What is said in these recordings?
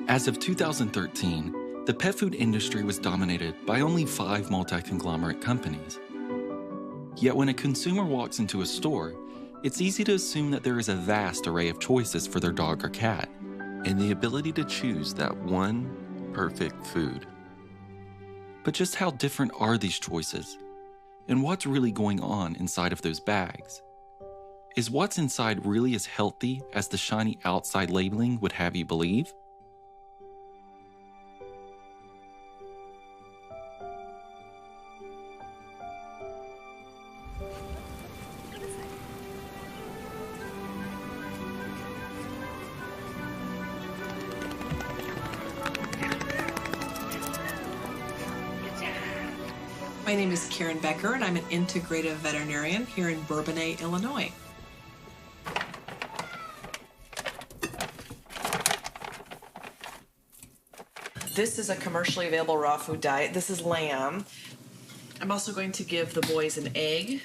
As of 2013, the pet food industry was dominated by only 5 multi-conglomerate companies. Yet when a consumer walks into a store, it's easy to assume that there is a vast array of choices for their dog or cat, and the ability to choose that one perfect food. But just how different are these choices? And what's really going on inside of those bags? Is what's inside really as healthy as the shiny outside labeling would have you believe? My name is Karen Becker, and I'm an integrative veterinarian here in Bourbonnais, Illinois. This is a commercially available raw food diet. This is lamb. I'm also going to give the boys an egg.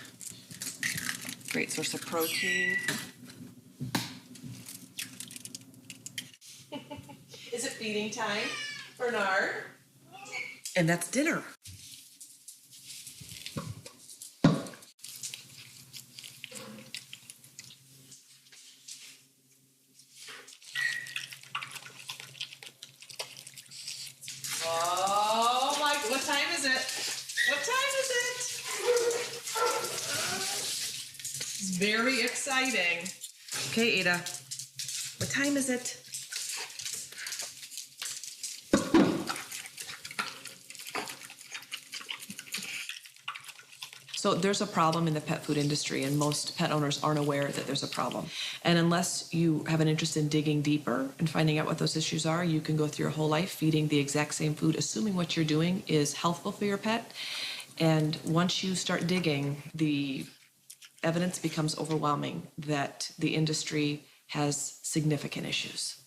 Great source of protein. Is it feeding time, Bernard? And that's dinner. Oh my, what time is it? What time is it? It's very exciting. Okay, Ada, what time is it? So there's a problem in the pet food industry, and most pet owners aren't aware that there's a problem. And unless you have an interest in digging deeper and finding out what those issues are, you can go through your whole life feeding the exact same food, assuming what you're doing is healthful for your pet. And once you start digging, the evidence becomes overwhelming that the industry has significant issues.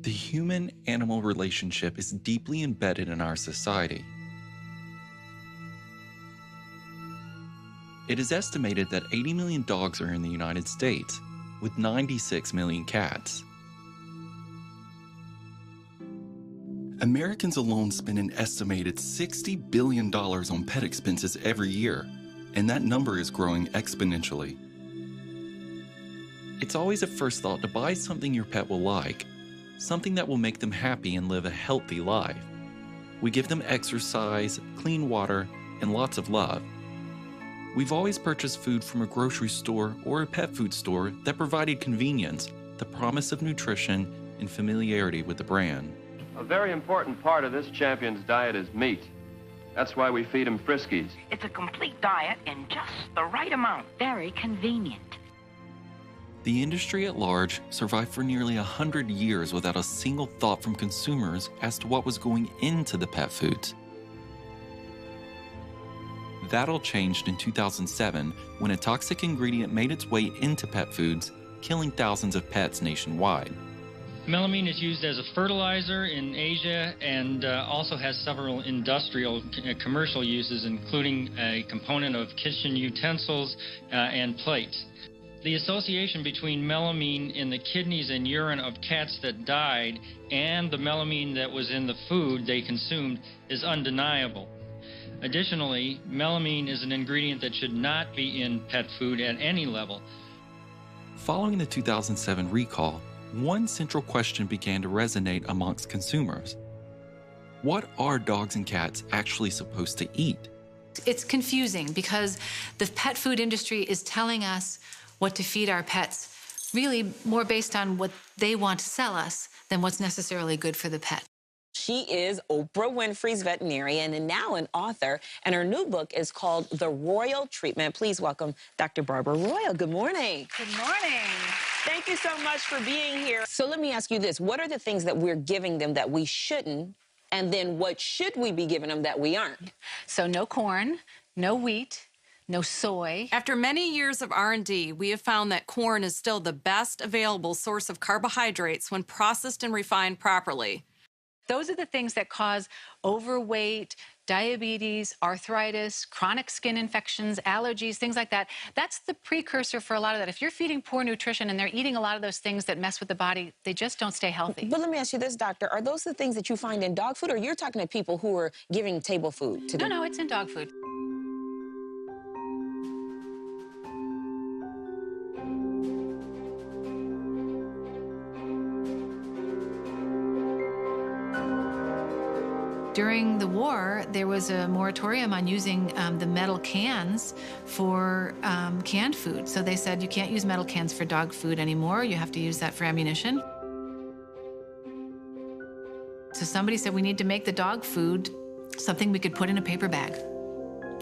The human-animal relationship is deeply embedded in our society. It is estimated that 80 million dogs are in the United States, with 96 million cats. Americans alone spend an estimated $60 billion on pet expenses every year, and that number is growing exponentially. It's always a first thought to buy something your pet will like, something that will make them happy and live a healthy life. We give them exercise, clean water, and lots of love. We've always purchased food from a grocery store or a pet food store that provided convenience, the promise of nutrition, and familiarity with the brand. A very important part of this champion's diet is meat. That's why we feed him Friskies. It's a complete diet in just the right amount. Very convenient. The industry at large survived for nearly 100 years without a single thought from consumers as to what was going into the pet foods. That all changed in 2007 when a toxic ingredient made its way into pet foods, killing thousands of pets nationwide. Melamine is used as a fertilizer in Asia and also has several industrial commercial uses, including a component of kitchen utensils and plates. The association between melamine in the kidneys and urine of cats that died and the melamine that was in the food they consumed is undeniable. Additionally, melamine is an ingredient that should not be in pet food at any level. Following the 2007 recall, one central question began to resonate amongst consumers. What are dogs and cats actually supposed to eat? It's confusing because the pet food industry is telling us what to feed our pets, really more based on what they want to sell us than what's necessarily good for the pet. She is Oprah Winfrey's veterinarian and now an author, and her new book is called The Royal Treatment. Please welcome Dr. Barbara Royal. Good morning. Good morning. Thank you so much for being here. So let me ask you this. What are the things that we're giving them that we shouldn't? And then what should we be giving them that we aren't? So no corn, no wheat, no soy. After many years of R&D, we have found that corn is still the best available source of carbohydrates when processed and refined properly. Those are the things that cause overweight, diabetes, arthritis, chronic skin infections, allergies, things like that. That's the precursor for a lot of that. If you're feeding poor nutrition and they're eating a lot of those things that mess with the body, they just don't stay healthy. But let me ask you this, doctor. Are those the things that you find in dog food, or you're talking to people who are giving table food to them? No, it's in dog food. During the war, there was a moratorium on using the metal cans for canned food. So they said you can't use metal cans for dog food anymore. You have to use that for ammunition. So somebody said we need to make the dog food something we could put in a paper bag.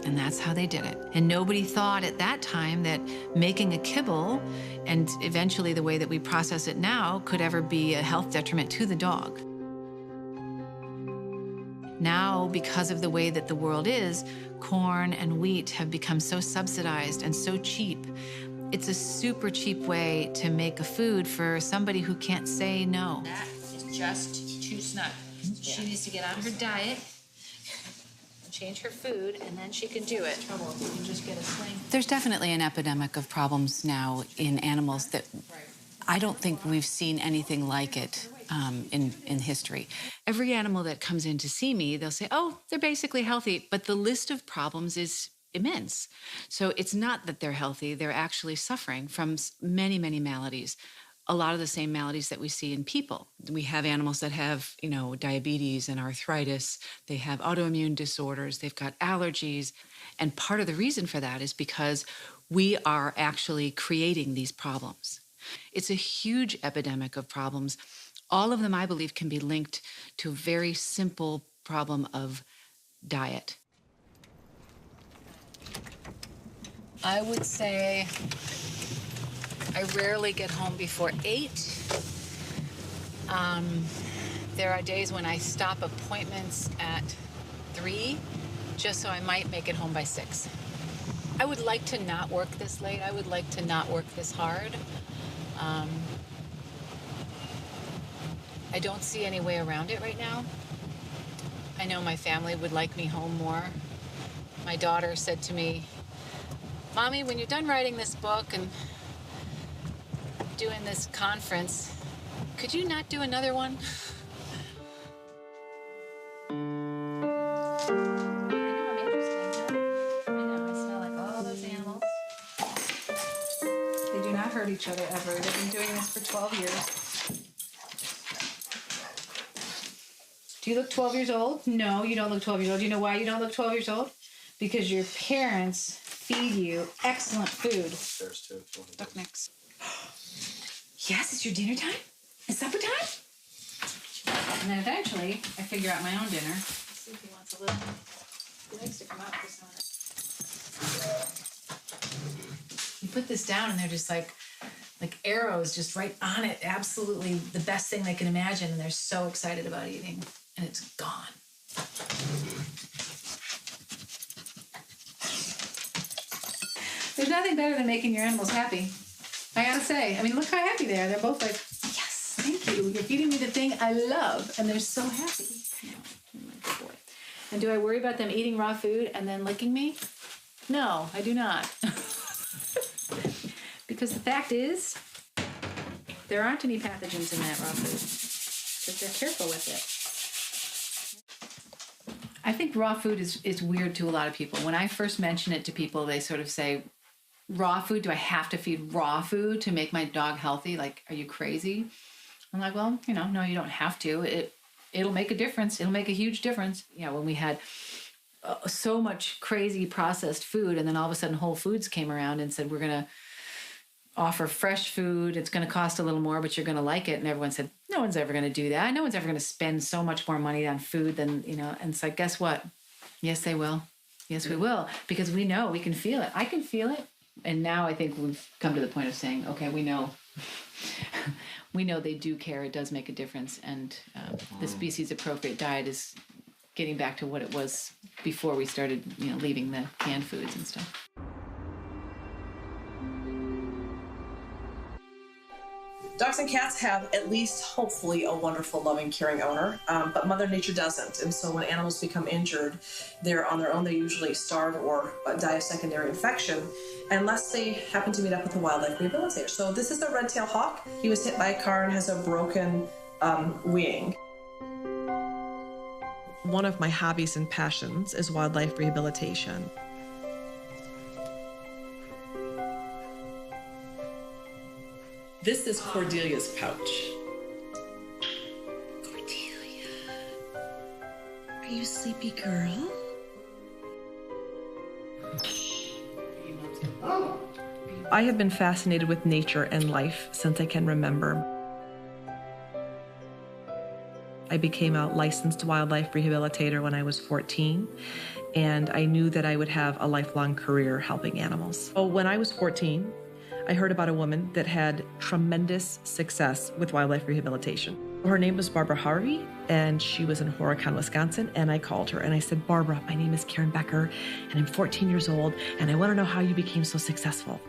And that's how they did it. And nobody thought at that time that making a kibble, and eventually the way that we process it now, could ever be a health detriment to the dog. Now, because of the way that the world is, corn and wheat have become so subsidized and so cheap. It's a super cheap way to make a food for somebody who can't say no. That is just too snug. She needs to get on her diet, change her food, and then she can do it. Trouble if you can just get a sling. There's definitely an epidemic of problems now in animals that I don't think we've seen anything like it in history. Every animal that comes in to see me, they'll say, oh, they're basically healthy, but the list of problems is immense. So it's not that they're healthy, they're actually suffering from many, many maladies. A lot of the same maladies that we see in people. We have animals that have, diabetes and arthritis. They have autoimmune disorders. They've got allergies. And part of the reason for that is because we are actually creating these problems. It's a huge epidemic of problems. All of them, I believe, can be linked to a very simple problem of diet. I would say I rarely get home before 8. There are days when I stop appointments at 3, just so I might make it home by 6. I would like to not work this late. I would like to not work this hard. I don't see any way around it right now. I know my family would like me home more. My daughter said to me, Mommy, when you're done writing this book and doing this conference, could you not do another one? I know, I'm interesting, huh? I know, I smell like all those animals. They do not hurt each other ever. They've been doing this for 12 years. Do you look 12 years old? No, you don't look 12 years old. Do you know why you don't look 12 years old? Because your parents feed you excellent food. There's two. Duck necks. Yes, it's your dinner time? It's supper time? And then eventually, I figure out my own dinner. Let's see if he wants a little. He likes to come out for some of it. You put this down and they're just like arrows just right on it. Absolutely the best thing they can imagine. And they're so excited about eating. And it's gone. There's nothing better than making your animals happy. I gotta say, I mean, look how happy they are. They're both like, yes, thank you. You're feeding me the thing I love. And they're so happy. Good boy. And do I worry about them eating raw food and then licking me? No, I do not. Because the fact is, there aren't any pathogens in that raw food. Because they're careful with it. I think raw food is weird to a lot of people. When I first mention it to people, they sort of say, raw food? Do I have to feed raw food to make my dog healthy? Like, are you crazy? I'm like, well, no, you don't have to. It'll make a difference. It'll make a huge difference. When we had so much crazy processed food, and then all of a sudden Whole Foods came around and said, we're going to offer fresh food. It's going to cost a little more, but you're going to like it. And everyone said, no one's ever going to do that. No one's ever going to spend so much more money on food than, and it's like, guess what? Yes, they will. Yes, we will. Because we know, we can feel it. I can feel it. And now I think we've come to the point of saying, okay, we know. We know they do care. It does make a difference. And the species-appropriate diet is getting back to what it was before we started, leaving the canned foods and stuff. Dogs and cats have at least, hopefully, a wonderful, loving, caring owner, but Mother Nature doesn't. And so when animals become injured, they're on their own. They usually starve or die of secondary infection, unless they happen to meet up with a wildlife rehabilitator. So this is the red-tailed hawk. He was hit by a car and has a broken wing. One of my hobbies and passions is wildlife rehabilitation. This is Cordelia's pouch. Cordelia, are you a sleepy girl? I have been fascinated with nature and life since I can remember. I became a licensed wildlife rehabilitator when I was 14, and I knew that I would have a lifelong career helping animals. So when I was 14, I heard about a woman that had tremendous success with wildlife rehabilitation. Her name was Barbara Harvey, and she was in Horicon, Wisconsin, and I called her and I said, Barbara, my name is Karen Becker, and I'm 14 years old, and I want to know how you became so successful.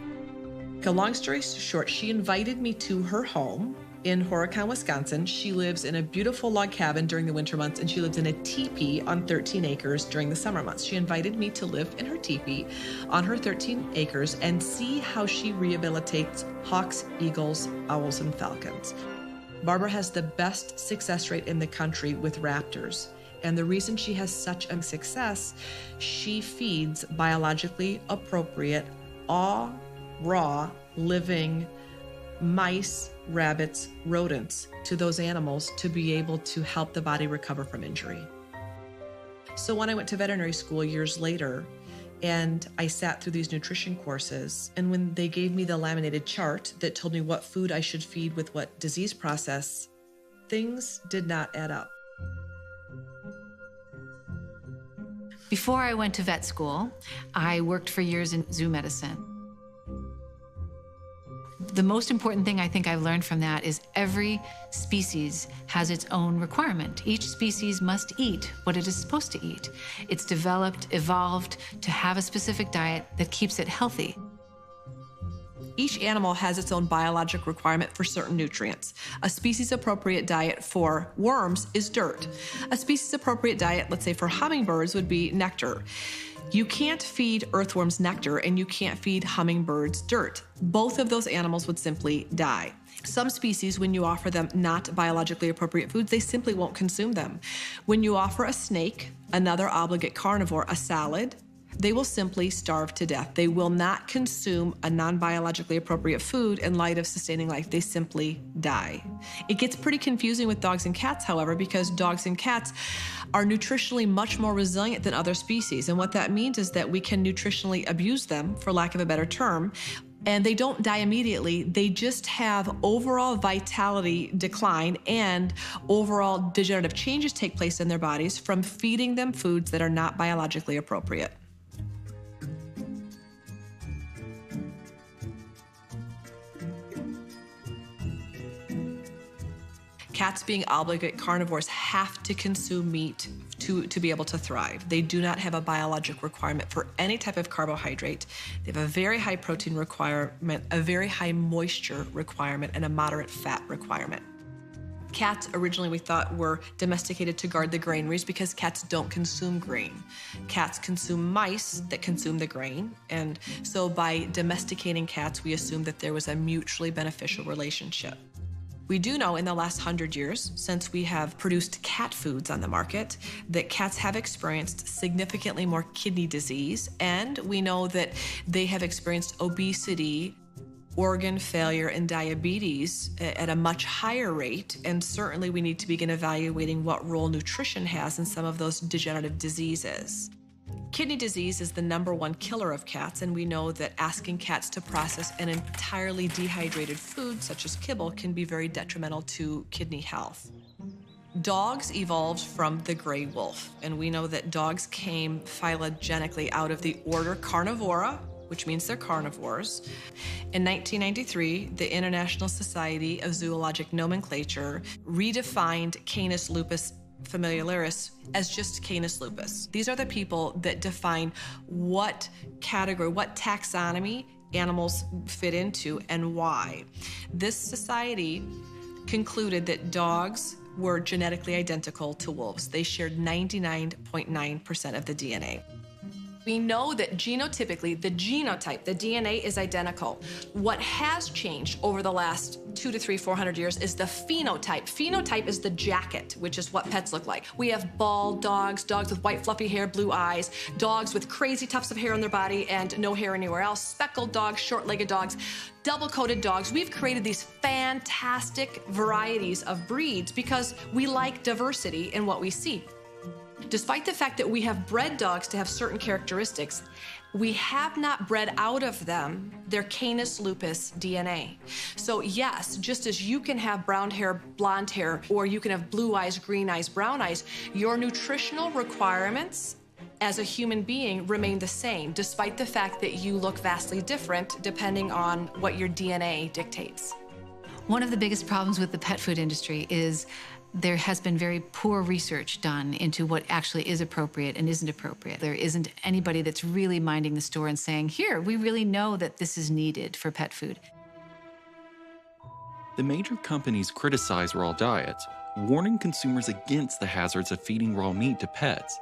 A long story short, she invited me to her home in Horicon, Wisconsin. She lives in a beautiful log cabin during the winter months, and she lives in a teepee on 13 acres during the summer months. She invited me to live in her teepee on her 13 acres and see how she rehabilitates hawks, eagles, owls, and falcons. Barbara has the best success rate in the country with raptors. And the reason she has such a success, she feeds biologically appropriate, raw, living mice, rabbits, rodents to those animals to be able to help the body recover from injury. So when I went to veterinary school years later, and I sat through these nutrition courses, and when they gave me the laminated chart that told me what food I should feed with what disease process, things did not add up. Before I went to vet school, I worked for years in zoo medicine. The most important thing I think I've learned from that is every species has its own requirement. Each species must eat what it is supposed to eat. It's developed, evolved to have a specific diet that keeps it healthy. Each animal has its own biologic requirement for certain nutrients. A species-appropriate diet for worms is dirt. A species-appropriate diet, let's say for hummingbirds, would be nectar. You can't feed earthworms nectar and you can't feed hummingbirds dirt. Both of those animals would simply die. Some species, when you offer them not biologically appropriate foods, they simply won't consume them. When you offer a snake, another obligate carnivore, a salad, they will simply starve to death. They will not consume a non-biologically appropriate food in light of sustaining life. They simply die. It gets pretty confusing with dogs and cats, however, because dogs and cats are nutritionally much more resilient than other species. And what that means is that we can nutritionally abuse them, for lack of a better term, and they don't die immediately. They just have overall vitality decline and overall degenerative changes take place in their bodies from feeding them foods that are not biologically appropriate. Cats, being obligate carnivores, have to consume meat to be able to thrive. They do not have a biologic requirement for any type of carbohydrate. They have a very high protein requirement, a very high moisture requirement, and a moderate fat requirement. Cats originally we thought were domesticated to guard the granaries because cats don't consume grain. Cats consume mice that consume the grain, and so by domesticating cats, we assumed that there was a mutually beneficial relationship. We do know in the last 100 years, since we have produced cat foods on the market, that cats have experienced significantly more kidney disease, and we know that they have experienced obesity, organ failure, and diabetes at a much higher rate, and certainly we need to begin evaluating what role nutrition has in some of those degenerative diseases. Kidney disease is the #1 killer of cats, and we know that asking cats to process an entirely dehydrated food, such as kibble, can be very detrimental to kidney health. Dogs evolved from the gray wolf, and we know that dogs came phylogenetically out of the order Carnivora, which means they're carnivores. In 1993, the International Society of Zoologic Nomenclature redefined Canis lupus familiaris as just Canis lupus. These are the people that define what category, what taxonomy animals fit into and why. This society concluded that dogs were genetically identical to wolves. They shared 99.9% of the DNA. We know that genotypically, the genotype, the DNA is identical. What has changed over the last 200 to 400 years is the phenotype. Phenotype is the jacket, which is what pets look like. We have bald dogs, dogs with white fluffy hair, blue eyes, dogs with crazy tufts of hair on their body and no hair anywhere else, speckled dogs, short-legged dogs, double-coated dogs. We've created these fantastic varieties of breeds because we like diversity in what we see. Despite the fact that we have bred dogs to have certain characteristics, we have not bred out of them their Canis lupus DNA. So yes, just as you can have brown hair, blonde hair, or you can have blue eyes, green eyes, brown eyes, your nutritional requirements as a human being remain the same, despite the fact that you look vastly different depending on what your DNA dictates. One of the biggest problems with the pet food industry is there has been very poor research done into what actually is appropriate and isn't appropriate. There isn't anybody that's really minding the store and saying, here, we really know that this is needed for pet food. The major companies criticize raw diets, warning consumers against the hazards of feeding raw meat to pets,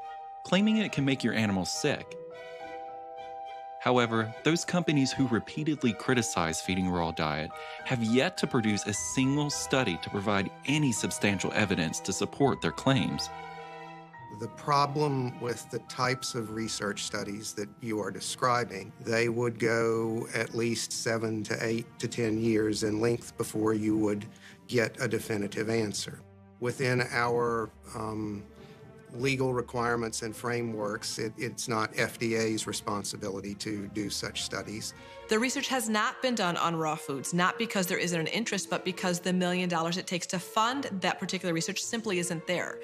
claiming it can make your animals sick. However, those companies who repeatedly criticize feeding raw diet have yet to produce a single study to provide any substantial evidence to support their claims. The problem with the types of research studies that you are describing, they would go at least 7 to 8 to 10 years in length before you would get a definitive answer. Within our legal requirements and frameworks, it's not FDA's responsibility to do such studies. The research has not been done on raw foods, not because there isn't an interest, but because the $1 million it takes to fund that particular research simply isn't there.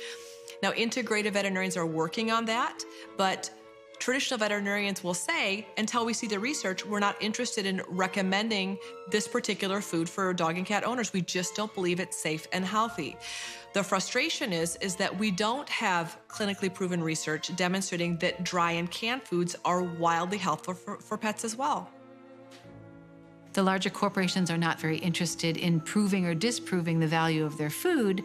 Now, integrative veterinarians are working on that, but traditional veterinarians will say, until we see the research, we're not interested in recommending this particular food for dog and cat owners. We just don't believe it's safe and healthy. The frustration is that we don't have clinically proven research demonstrating that dry and canned foods are wildly helpful for pets as well. The larger corporations are not very interested in proving or disproving the value of their food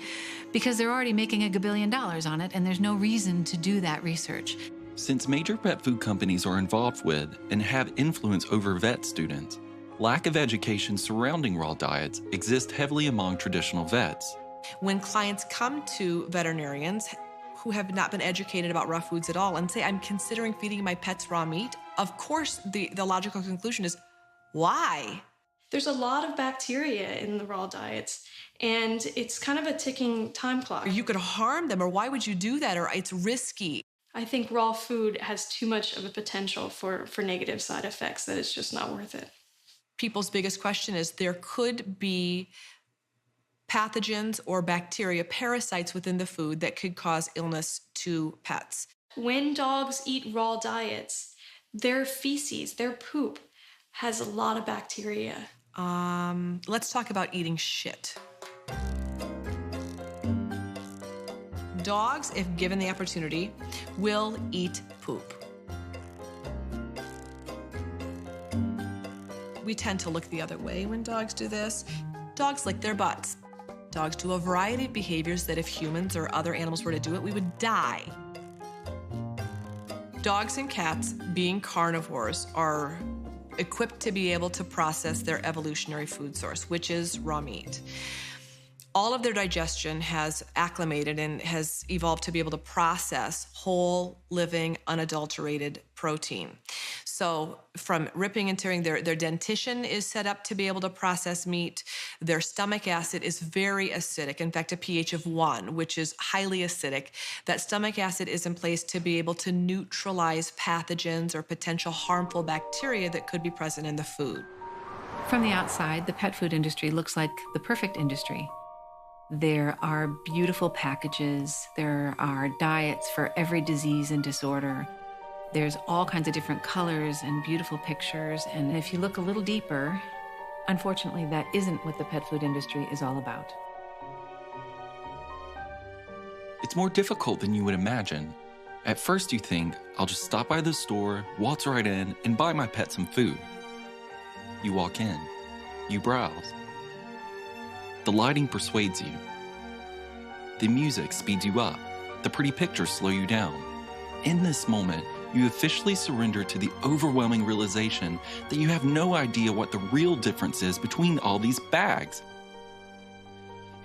because they're already making $1 billion on it, and there's no reason to do that research. Since major pet food companies are involved with and have influence over vet students, lack of education surrounding raw diets exists heavily among traditional vets. When clients come to veterinarians who have not been educated about raw foods at all and say, I'm considering feeding my pets raw meat, of course the logical conclusion is, why? There's a lot of bacteria in the raw diets, and it's kind of a ticking time clock. You could harm them, or why would you do that, or it's risky. I think raw food has too much of a potential for negative side effects that it's just not worth it. People's biggest question is there could be pathogens or bacteria, parasites within the food that could cause illness to pets. When dogs eat raw diets, their feces, their poop, has a lot of bacteria. Let's talk about eating shit. Dogs, if given the opportunity, will eat poop. We tend to look the other way when dogs do this. Dogs lick their butts. Dogs do a variety of behaviors that if humans or other animals were to do it, we would die. Dogs and cats, being carnivores, are equipped to be able to process their evolutionary food source, which is raw meat. all of their digestion has acclimated and has evolved to be able to process whole, living, unadulterated protein. So from ripping and tearing, their dentition is set up to be able to process meat. Their stomach acid is very acidic, in fact, a pH of 1, which is highly acidic. That stomach acid is in place to be able to neutralize pathogens or potential harmful bacteria that could be present in the food. From the outside, the pet food industry looks like the perfect industry. There are beautiful packages. There are diets for every disease and disorder. There's all kinds of different colors and beautiful pictures. And if you look a little deeper, unfortunately, that isn't what the pet food industry is all about. It's more difficult than you would imagine. At first you think, I'll just stop by the store, waltz right in, and buy my pet some food. You walk in. You browse. The lighting persuades you. The music speeds you up. The pretty pictures slow you down. In this moment, you officially surrender to the overwhelming realization that you have no idea what the real difference is between all these bags.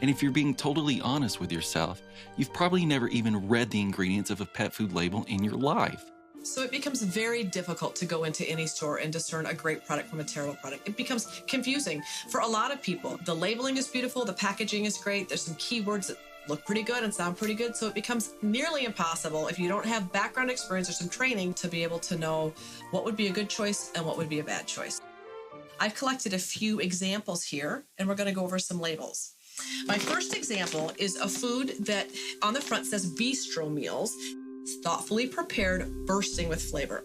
And if you're being totally honest with yourself, you've probably never even read the ingredients of a pet food label in your life. So it becomes very difficult to go into any store and discern a great product from a terrible product. It becomes confusing for a lot of people. The labeling is beautiful, the packaging is great, there's some keywords that look pretty good and sound pretty good, so it becomes nearly impossible if you don't have background experience or some training to be able to know what would be a good choice and what would be a bad choice. I've collected a few examples here, and we're going to go over some labels. My first example is a food that on the front says bistro meals. It's thoughtfully prepared, bursting with flavor.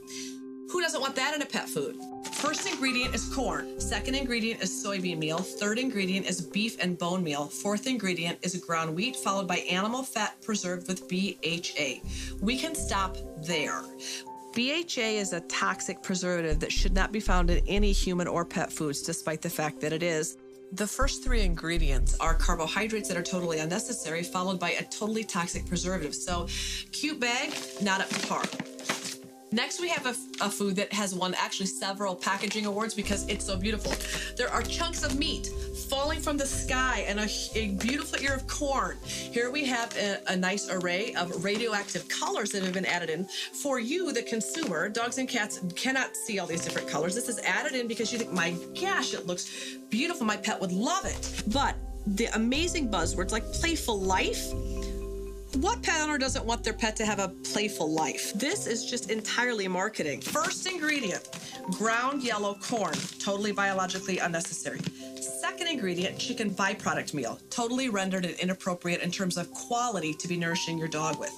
Who doesn't want that in a pet food? First ingredient is corn. Second ingredient is soybean meal. Third ingredient is beef and bone meal. Fourth ingredient is ground wheat, followed by animal fat preserved with BHA. We can stop there. BHA is a toxic preservative that should not be found in any human or pet foods, despite the fact that it is. The first three ingredients are carbohydrates that are totally unnecessary, followed by a totally toxic preservative. So, cute bag, not up to par. Next, we have a food that has won actually several packaging awards because it's so beautiful. There are chunks of meat falling from the sky and a beautiful ear of corn. Here we have a nice array of radioactive colors that have been added in. For you, the consumer, dogs and cats cannot see all these different colors. This is added in because you think, my gosh, it looks beautiful. My pet would love it. But the amazing buzzwords like playful life, what pet owner doesn't want their pet to have a playful life? This is just entirely marketing. First ingredient, ground yellow corn, totally biologically unnecessary. Second ingredient, chicken byproduct meal, totally rendered and inappropriate in terms of quality to be nourishing your dog with.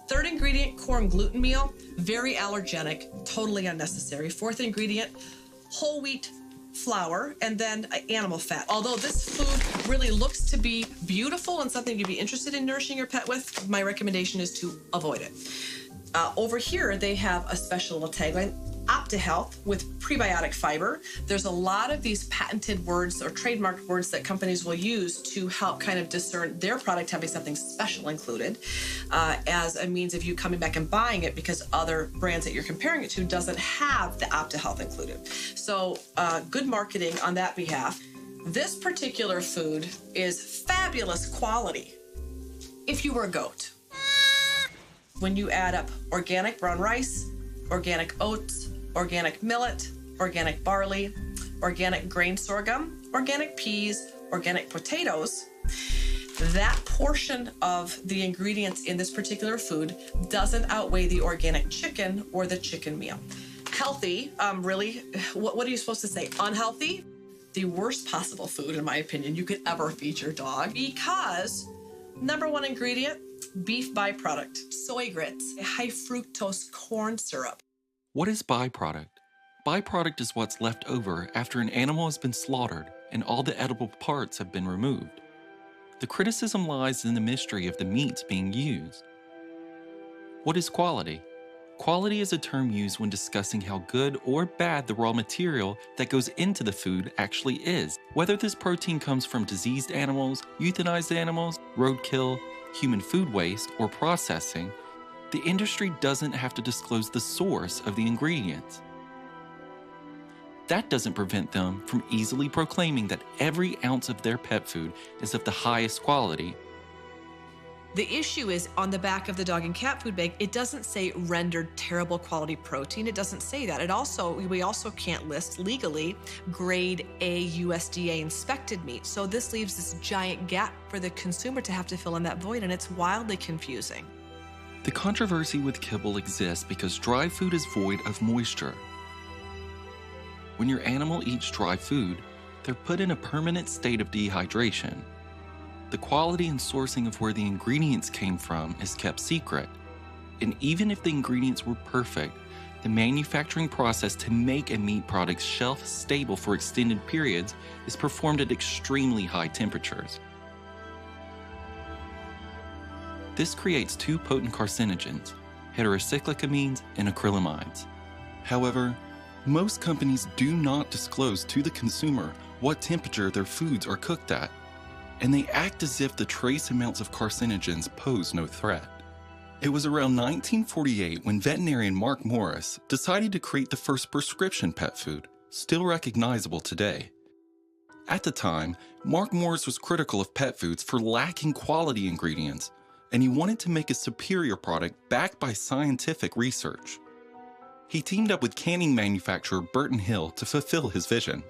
Third ingredient, corn gluten meal, very allergenic, totally unnecessary. Fourth ingredient, whole wheat flour, and then animal fat. Although this food really looks to be beautiful and something you'd be interested in nourishing your pet with, my recommendation is to avoid it. Over here, they have a special little tagline, OptiHealth with prebiotic fiber. There's a lot of these patented words or trademarked words that companies will use to help kind of discern their product having something special included as a means of you coming back and buying it because other brands that you're comparing it to doesn't have the OptiHealth included. So good marketing on that behalf. This particular food is fabulous quality if you were a goat. When you add up organic brown rice, organic oats, organic millet, organic barley, organic grain sorghum, organic peas, organic potatoes, that portion of the ingredients in this particular food doesn't outweigh the organic chicken or the chicken meal. Healthy, really, what are you supposed to say? Unhealthy? The worst possible food, in my opinion, you could ever feed your dog because number one ingredient, beef byproduct, soy grits, high fructose corn syrup. What is byproduct? Byproduct is what's left over after an animal has been slaughtered and all the edible parts have been removed. The criticism lies in the mystery of the meats being used. What is quality? Quality is a term used when discussing how good or bad the raw material that goes into the food actually is. Whether this protein comes from diseased animals, euthanized animals, roadkill, human food waste, or processing, the industry doesn't have to disclose the source of the ingredients. that doesn't prevent them from easily proclaiming that every ounce of their pet food is of the highest quality. The issue is on the back of the dog and cat food bag, it doesn't say rendered terrible quality protein. It doesn't say that. We also can't list legally grade A USDA inspected meat. So this leaves this giant gap for the consumer to have to fill in that void, and it's wildly confusing. The controversy with kibble exists because dry food is void of moisture. When your animal eats dry food, they're put in a permanent state of dehydration. The quality and sourcing of where the ingredients came from is kept secret. And even if the ingredients were perfect, the manufacturing process to make a meat product shelf stable for extended periods is performed at extremely high temperatures. This creates two potent carcinogens, heterocyclic and acrylamides. However, most companies do not disclose to the consumer what temperature their foods are cooked at, and they act as if the trace amounts of carcinogens pose no threat. It was around 1948 when veterinarian Mark Morris decided to create the first prescription pet food, still recognizable today. At the time, Mark Morris was critical of pet foods for lacking quality ingredients, and he wanted to make a superior product backed by scientific research. He teamed up with canning manufacturer Burton Hill to fulfill his vision.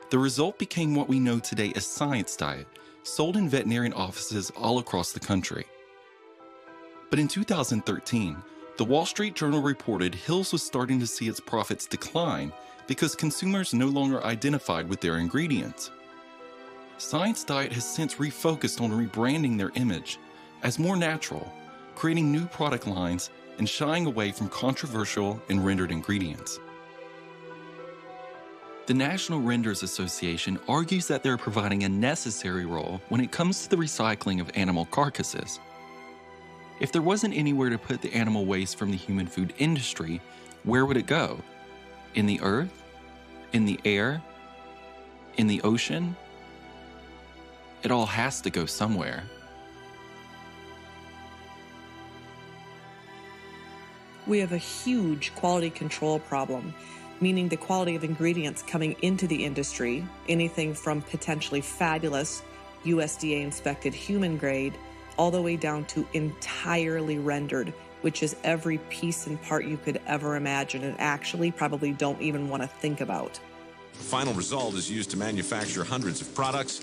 The result became what we know today as Science Diet, sold in veterinarian offices all across the country. But in 2013, the Wall Street Journal reported Hill's was starting to see its profits decline because consumers no longer identified with their ingredients. Science Diet has since refocused on rebranding their image as more natural, creating new product lines and shying away from controversial and rendered ingredients. The National Renders Association argues that they're providing a necessary role when it comes to the recycling of animal carcasses. If there wasn't anywhere to put the animal waste from the human food industry, where would it go? In the earth? In the air? In the ocean? It all has to go somewhere. We have a huge quality control problem, meaning the quality of ingredients coming into the industry, anything from potentially fabulous USDA inspected human grade, all the way down to entirely rendered, which is every piece and part you could ever imagine and actually probably don't even want to think about. The final result is used to manufacture hundreds of products,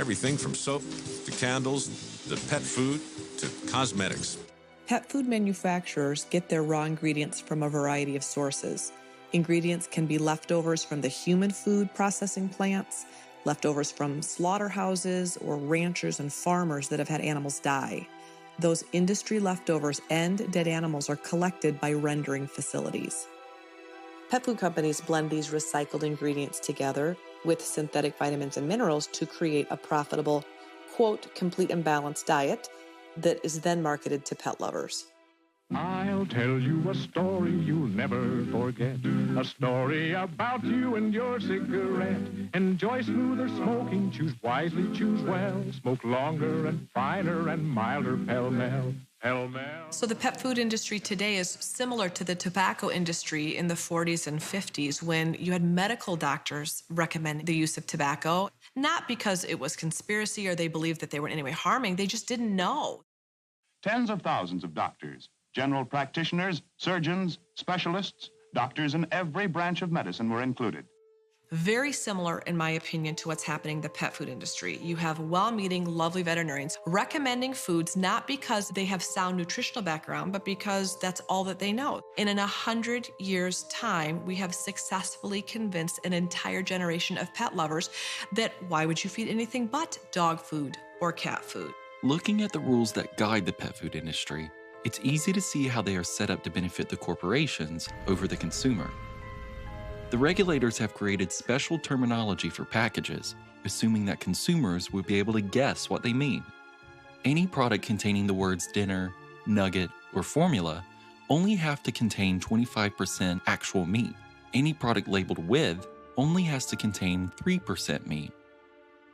everything from soap to candles to pet food to cosmetics. Pet food manufacturers get their raw ingredients from a variety of sources. Ingredients can be leftovers from the human food processing plants, leftovers from slaughterhouses or ranchers and farmers that have had animals die. Those industry leftovers and dead animals are collected by rendering facilities. Pet food companies blend these recycled ingredients together with synthetic vitamins and minerals to create a profitable, quote, complete and balanced diet that is then marketed to pet lovers. I'll tell you a story you'll never forget. A story about you and your cigarette. Enjoy smoother smoking, choose wisely, choose well. Smoke longer and finer and milder, pell-mell, pell-mell. So the pet food industry today is similar to the tobacco industry in the 40s and 50s when you had medical doctors recommend the use of tobacco, not because it was conspiracy or they believed that they were in any way harming, they just didn't know. Tens of thousands of doctors, general practitioners, surgeons, specialists, doctors in every branch of medicine were included. Very similar, in my opinion, to what's happening in the pet food industry. You have well-meaning, lovely veterinarians recommending foods not because they have sound nutritional background, but because that's all that they know. And in 100 years' time, we have successfully convinced an entire generation of pet lovers that why would you feed anything but dog food or cat food? Looking at the rules that guide the pet food industry, it's easy to see how they are set up to benefit the corporations over the consumer. The regulators have created special terminology for packages, assuming that consumers would be able to guess what they mean. Any product containing the words dinner, nugget, or formula only have to contain 25% actual meat. Any product labeled with only has to contain 3% meat.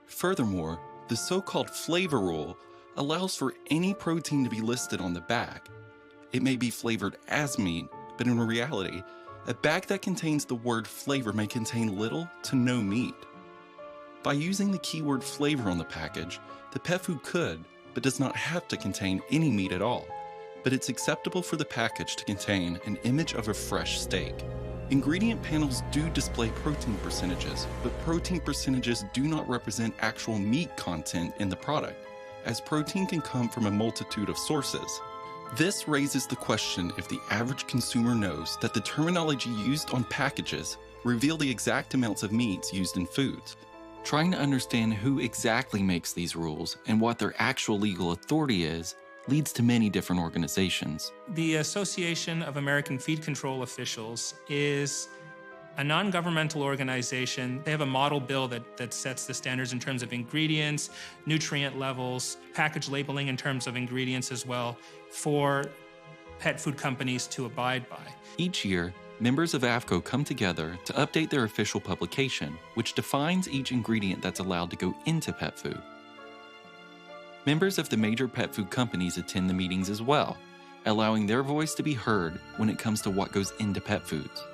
Furthermore, the so-called flavor rule allows for any protein to be listed on the back. It may be flavored as meat, but in reality, a bag that contains the word flavor may contain little to no meat. By using the keyword flavor on the package, the pet food could, but does not have to contain any meat at all, but it's acceptable for the package to contain an image of a fresh steak. Ingredient panels do display protein percentages, but protein percentages do not represent actual meat content in the product, as protein can come from a multitude of sources. This raises the question if the average consumer knows that the terminology used on packages reveal the exact amounts of meats used in foods. Trying to understand who exactly makes these rules and what their actual legal authority is leads to many different organizations. The Association of American Feed Control Officials is a non-governmental organization. They have a model bill that sets the standards in terms of ingredients, nutrient levels, package labeling in terms of ingredients as well, for pet food companies to abide by. Each year, members of AFCO come together to update their official publication, which defines each ingredient that's allowed to go into pet food. Members of the major pet food companies attend the meetings as well, allowing their voice to be heard when it comes to what goes into pet foods.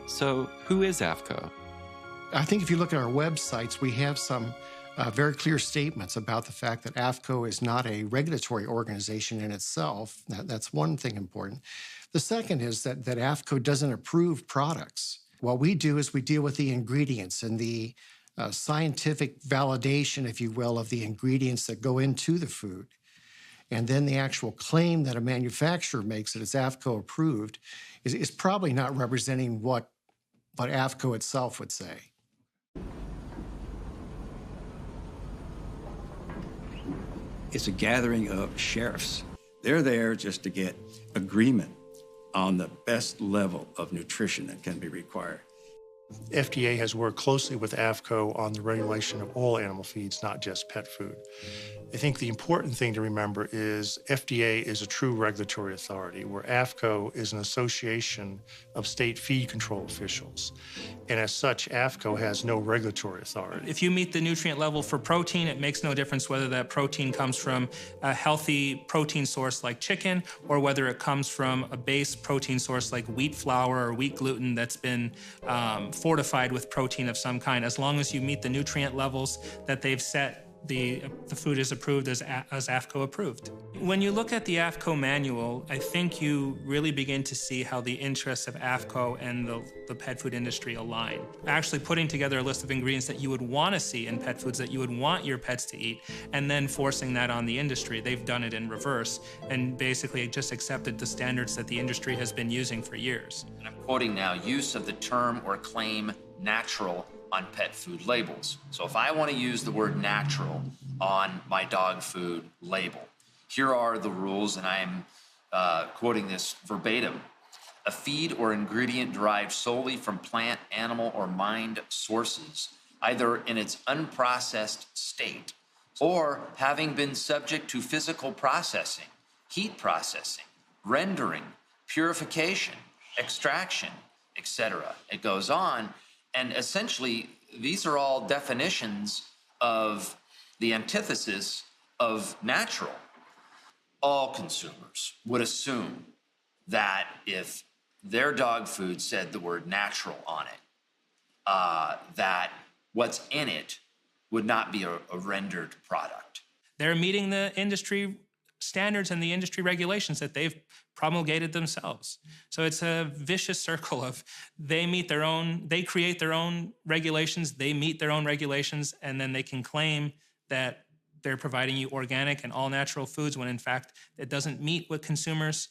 So, who is AFCO? I think if you look at our websites, we have some very clear statements about the fact that AFCO is not a regulatory organization in itself. That's one thing important. The second is that AFCO doesn't approve products. What we do is we deal with the ingredients and the scientific validation, if you will, of the ingredients that go into the food. And then the actual claim that a manufacturer makes that it's AFCO approved is probably not representing what AFCO itself would say. It's a gathering of sheriffs. They're there just to get agreement on the best level of nutrition that can be required. FDA has worked closely with AFCO on the regulation of all animal feeds, not just pet food. I think the important thing to remember is FDA is a true regulatory authority, where AFCO is an association of state feed control officials. And as such, AFCO has no regulatory authority. If you meet the nutrient level for protein, it makes no difference whether that protein comes from a healthy protein source like chicken, or whether it comes from a base protein source like wheat flour or wheat gluten that's been fortified with protein of some kind. As long as you meet the nutrient levels that they've set, the food is approved as AFCO approved. When you look at the AFCO manual, I think you really begin to see how the interests of AFCO and the pet food industry align. Actually putting together a list of ingredients that you would want to see in pet foods that you would want your pets to eat, and then forcing that on the industry. They've done it in reverse and basically just accepted the standards that the industry has been using for years. And I'm quoting now, use of the term or claim natural on pet food labels. So if I want to use the word natural on my dog food label, here are the rules, and I'm quoting this verbatim. A feed or ingredient derived solely from plant, animal, or mind sources, either in its unprocessed state or having been subject to physical processing, heat processing, rendering, purification, extraction, etc. It goes on. And essentially, these are all definitions of the antithesis of natural. All consumers would assume that if their dog food said the word natural on it, that what's in it would not be a rendered product. They're meeting the industry standards and the industry regulations that they've promulgated themselves. So it's a vicious circle of they create their own regulations, they meet their own regulations, and then they can claim that they're providing you organic and all-natural foods when in fact it doesn't meet what consumers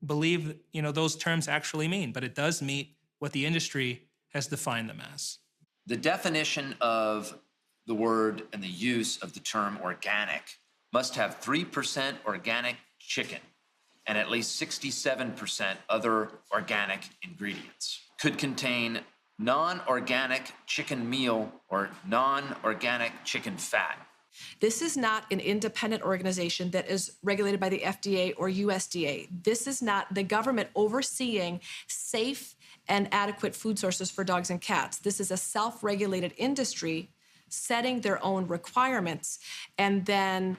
believe those terms actually mean, but it does meet what the industry has defined them as. The definition of the word and the use of the term organic must have 3% organic chicken and at least 67% other organic ingredients. Could contain non-organic chicken meal or non-organic chicken fat. This is not an independent organization that is regulated by the FDA or USDA. This is not the government overseeing safe and adequate food sources for dogs and cats. This is a self-regulated industry setting their own requirements and then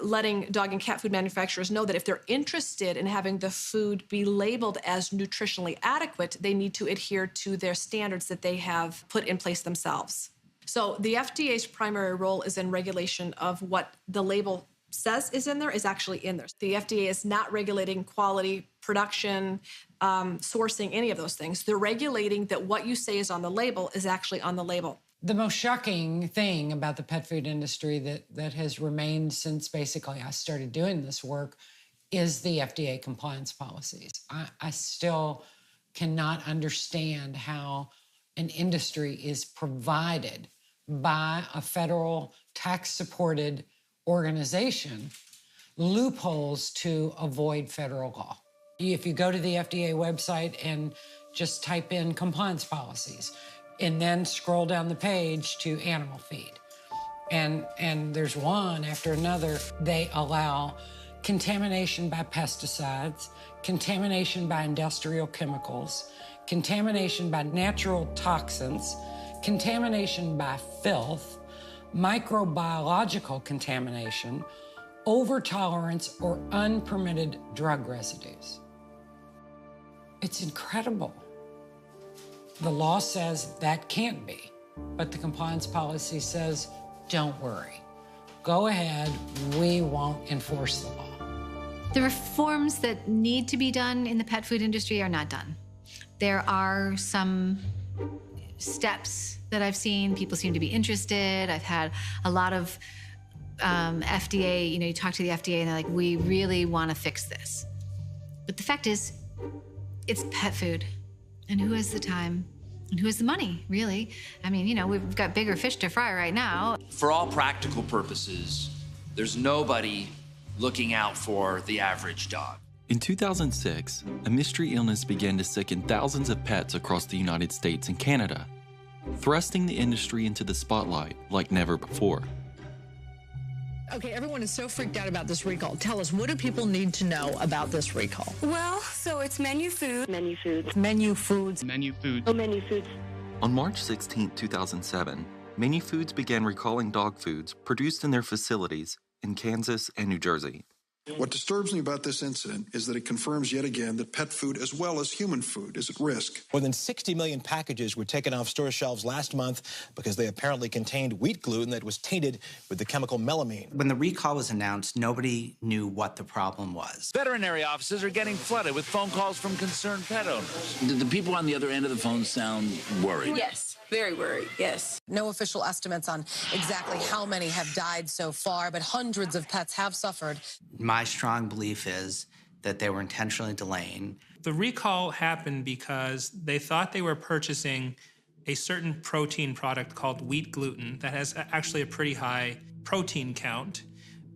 letting dog and cat food manufacturers know that if they're interested in having the food be labeled as nutritionally adequate, they need to adhere to their standards that they have put in place themselves. So the FDA's primary role is in regulation of what the label says is in there is actually in there. The FDA is not regulating quality, production, sourcing, any of those things. They're regulating that what you say is on the label is actually on the label. The most shocking thing about the pet food industry that has remained since basically I started doing this work is the FDA compliance policies. I still cannot understand how an industry is provided by a federal tax-supported organization loopholes to avoid federal law. If you go to the FDA website and just type in compliance policies, and then scroll down the page to animal feed. And there's one after another. They allow contamination by pesticides, contamination by industrial chemicals, contamination by natural toxins, contamination by filth, microbiological contamination, overtolerance, or unpermitted drug residues. It's incredible. The law says that can't be, but the compliance policy says, don't worry. Go ahead, we won't enforce the law. The reforms that need to be done in the pet food industry are not done. There are some steps that I've seen. People seem to be interested. I've had a lot of FDA, you talk to the FDA and they're like, we really want to fix this. But the fact is, it's pet food. And who has the time? And who has the money, really? I mean, we've got bigger fish to fry right now. For all practical purposes, there's nobody looking out for the average dog. In 2006, a mystery illness began to sicken thousands of pets across the United States and Canada, thrusting the industry into the spotlight like never before. Okay, everyone is so freaked out about this recall. Tell us, what do people need to know about this recall? Well, so it's menu food. Menu foods. Menu foods. Menu foods. Oh, menu foods. On March 16, 2007, Menu Foods began recalling dog foods produced in their facilities in Kansas and New Jersey. What disturbs me about this incident is that it confirms yet again that pet food as well as human food is at risk. More than 60 million packages were taken off store shelves last month because they apparently contained wheat gluten that was tainted with the chemical melamine. When the recall was announced, nobody knew what the problem was. Veterinary offices are getting flooded with phone calls from concerned pet owners. Do the people on the other end of the phone sound worried? Yes. Very worried, yes. No official estimates on exactly how many have died so far, but hundreds of pets have suffered. My strong belief is that they were intentionally delaying. The recall happened because they thought they were purchasing a certain protein product called wheat gluten that has actually a pretty high protein count,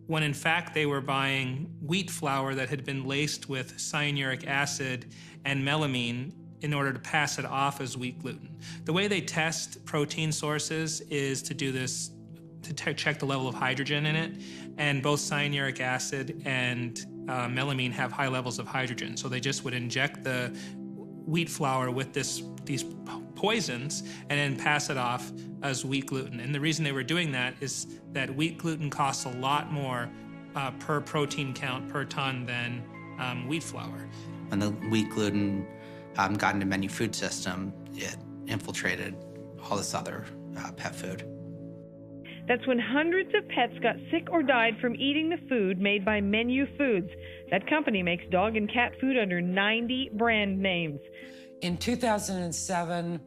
when in fact they were buying wheat flour that had been laced with cyanuric acid and melamine in order to pass it off as wheat gluten. The way they test protein sources is to do this, to check the level of hydrogen in it, and both cyanuric acid and melamine have high levels of hydrogen, so they just would inject the wheat flour with these poisons and then pass it off as wheat gluten. And the reason they were doing that is that wheat gluten costs a lot more per protein count per ton than wheat flour. When the wheat gluten got into menu food system, it infiltrated all this other pet food. That's when hundreds of pets got sick or died from eating the food made by Menu Foods. That company makes dog and cat food under 90 brand names. In 2007,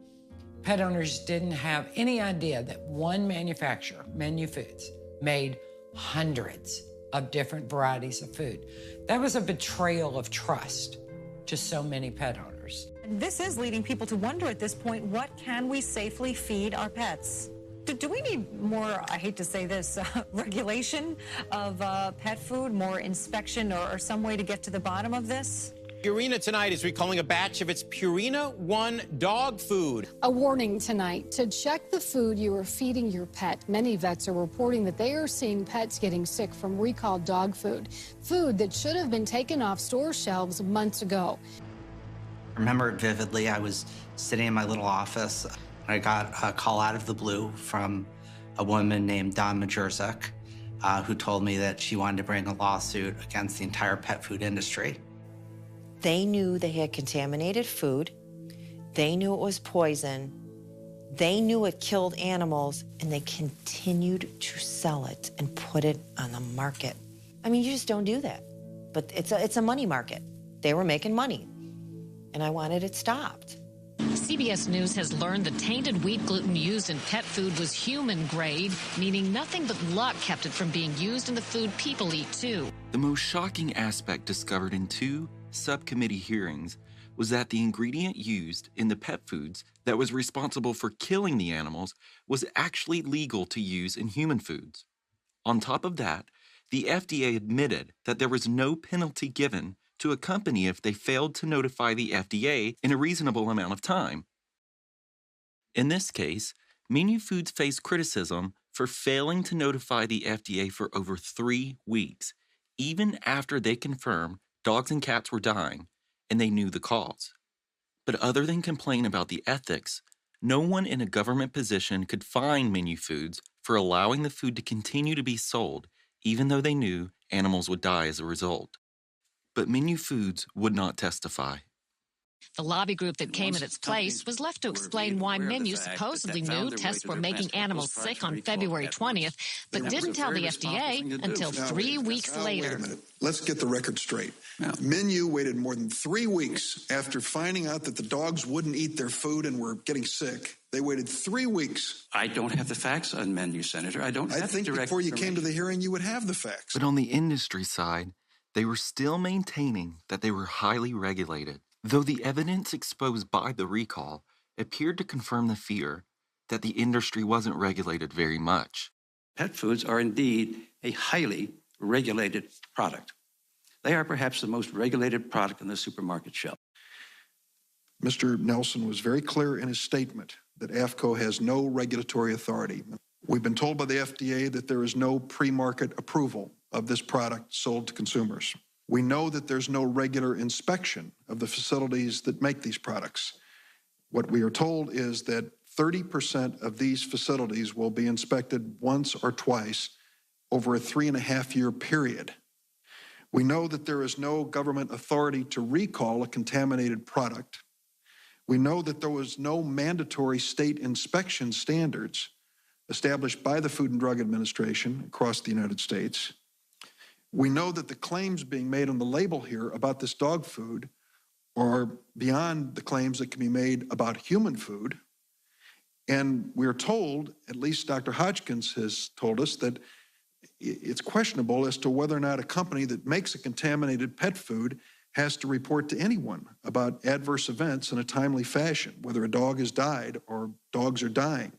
pet owners didn't have any idea that one manufacturer, Menu Foods, made hundreds of different varieties of food. That was a betrayal of trust to so many pet owners. And this is leading people to wonder at this point, what can we safely feed our pets? Do we need more, I hate to say this, regulation of pet food, more inspection or some way to get to the bottom of this? Purina tonight is recalling a batch of its Purina One dog food. A warning tonight to check the food you are feeding your pet. Many vets are reporting that they are seeing pets getting sick from recalled dog food, food that should have been taken off store shelves months ago. I remember it vividly. I was sitting in my little office. I got a call out of the blue from a woman named Don Majerzak, who told me that she wanted to bring a lawsuit against the entire pet food industry. They knew they had contaminated food. They knew it was poison. They knew it killed animals, and they continued to sell it and put it on the market. I mean, you just don't do that. But it's a money market. They were making money, and I wanted it stopped. CBS News has learned the tainted wheat gluten used in pet food was human grade, meaning nothing but luck kept it from being used in the food people eat too. The most shocking aspect discovered in 2 subcommittee hearings was that the ingredient used in the pet foods that was responsible for killing the animals was actually legal to use in human foods. On top of that, the FDA admitted that there was no penalty given to a company if they failed to notify the FDA in a reasonable amount of time. In this case, Menu Foods faced criticism for failing to notify the FDA for over 3 weeks, even after they confirmed dogs and cats were dying and they knew the cause. But other than complain about the ethics, no one in a government position could fine Menu Foods for allowing the food to continue to be sold, even though they knew animals would die as a result. But Menu Foods would not testify. The lobby group that came in its place was left to explain why Menu supposedly knew tests were making animals sick on February 20th, but didn't tell the FDA until 3 weeks later. Wait a minute. Let's get the record straight. Menu waited more than 3 weeks after finding out that the dogs wouldn't eat their food and were getting sick. They waited 3 weeks. I don't have the facts on Menu, Senator. I don't have I think direct before you came to the hearing, you would have the facts. But on the industry side, they were still maintaining that they were highly regulated, though the evidence exposed by the recall appeared to confirm the fear that the industry wasn't regulated very much. Pet foods are indeed a highly regulated product. They are perhaps the most regulated product on the supermarket shelf. Mr. Nelson was very clear in his statement that AAFCO has no regulatory authority. We've been told by the FDA that there is no pre-market approval of this product sold to consumers. We know that there's no regular inspection of the facilities that make these products. What we are told is that 30% of these facilities will be inspected once or twice over a 3.5-year period. We know that there is no government authority to recall a contaminated product. We know that there was no mandatory state inspection standards established by the Food and Drug Administration across the United States. We know that the claims being made on the label here about this dog food are beyond the claims that can be made about human food. And we're told, at least Dr. Hodgkins has told us, that it's questionable as to whether or not a company that makes a contaminated pet food has to report to anyone about adverse events in a timely fashion, whether a dog has died or dogs are dying.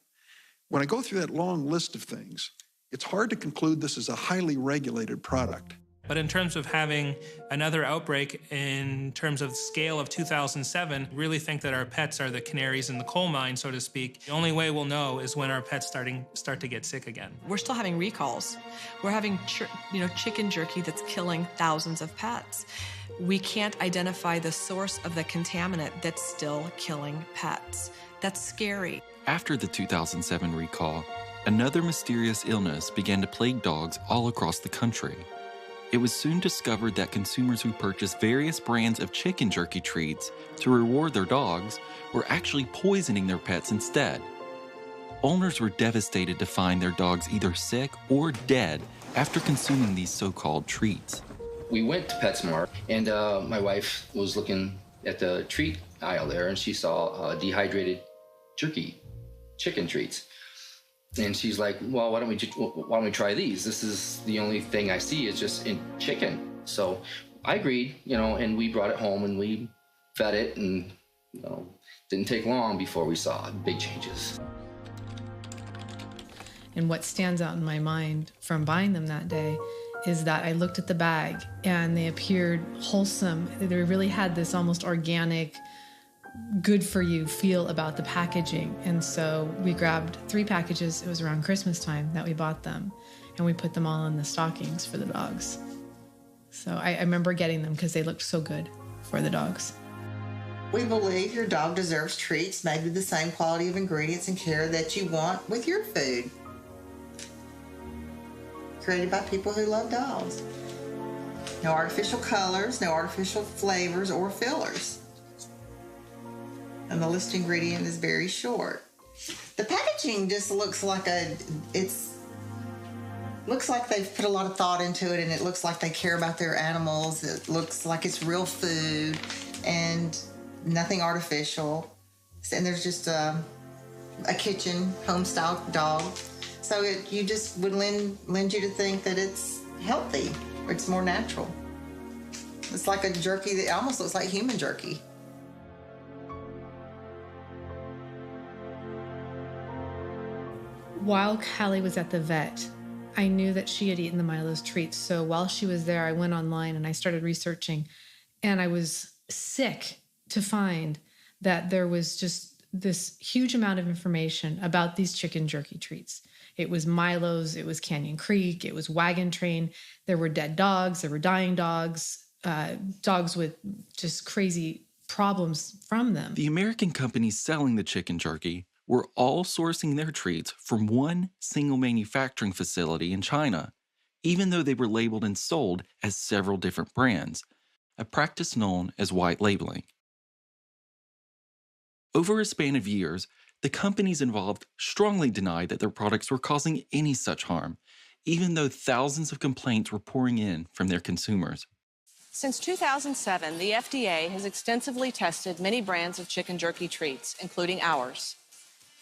When I go through that long list of things, it's hard to conclude this is a highly regulated product. But in terms of having another outbreak in terms of the scale of 2007, really think that our pets are the canaries in the coal mine, so to speak. The only way we'll know is when our pets start to get sick again. We're still having recalls. We're having chicken jerky that's killing thousands of pets. We can't identify the source of the contaminant that's still killing pets. That's scary. After the 2007 recall, another mysterious illness began to plague dogs all across the country. It was soon discovered that consumers who purchased various brands of chicken jerky treats to reward their dogs were actually poisoning their pets instead. Owners were devastated to find their dogs either sick or dead after consuming these so-called treats. We went to PetSmart, and my wife was looking at the treat aisle there, and she saw dehydrated jerky, chicken treats. And she's like, well, why don't we try these? This is the only thing I see is just in chicken. So I agreed, and we brought it home and we fed it, and didn't take long before we saw big changes. And what stands out in my mind from buying them that day is that I looked at the bag and they appeared wholesome. They really had this almost organic, good for you feel about the packaging. And so we grabbed 3 packages. It was around Christmas time that we bought them, and we put them all in the stockings for the dogs. So I remember getting them because they looked so good for the dogs. We believe your dog deserves treats made with the same quality of ingredients and care that you want with your food. created by people who love dogs. No artificial colors, no artificial flavors or fillers. And the list ingredient is very short. The packaging just looks like looks like they've put a lot of thought into it, and it looks like they care about their animals. It looks like it's real food and nothing artificial. And there's just a kitchen home-style dog. So you just would lend you to think that it's healthy, or it's more natural. It's like a jerky that almost looks like human jerky. While Callie was at the vet, I knew that she had eaten the Milo's treats. So while she was there, I went online and I started researching. And I was sick to find that there was just this huge amount of information about these chicken jerky treats. It was Milo's, it was Canyon Creek, it was Wagon Train. There were dead dogs, there were dying dogs, dogs with just crazy problems from them. The American companies selling the chicken jerky were all sourcing their treats from one single manufacturing facility in China, even though they were labeled and sold as several different brands, a practice known as white labeling. Over a span of years, the companies involved strongly denied that their products were causing any such harm, even though thousands of complaints were pouring in from their consumers. Since 2007, the FDA has extensively tested many brands of chicken jerky treats, including ours.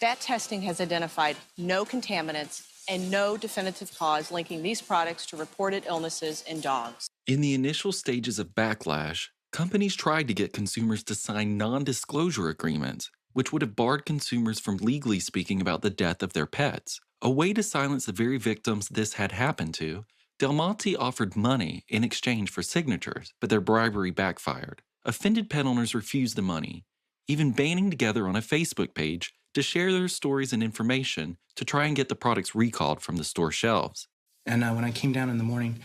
That testing has identified no contaminants and no definitive cause linking these products to reported illnesses in dogs. In the initial stages of backlash, companies tried to get consumers to sign non-disclosure agreements, which would have barred consumers from legally speaking about the death of their pets. A way to silence the very victims this had happened to, Del Monte offered money in exchange for signatures, but their bribery backfired. Offended pet owners refused the money, even banding together on a Facebook page to share their stories and information to try and get the products recalled from the store shelves. And when I came down in the morning,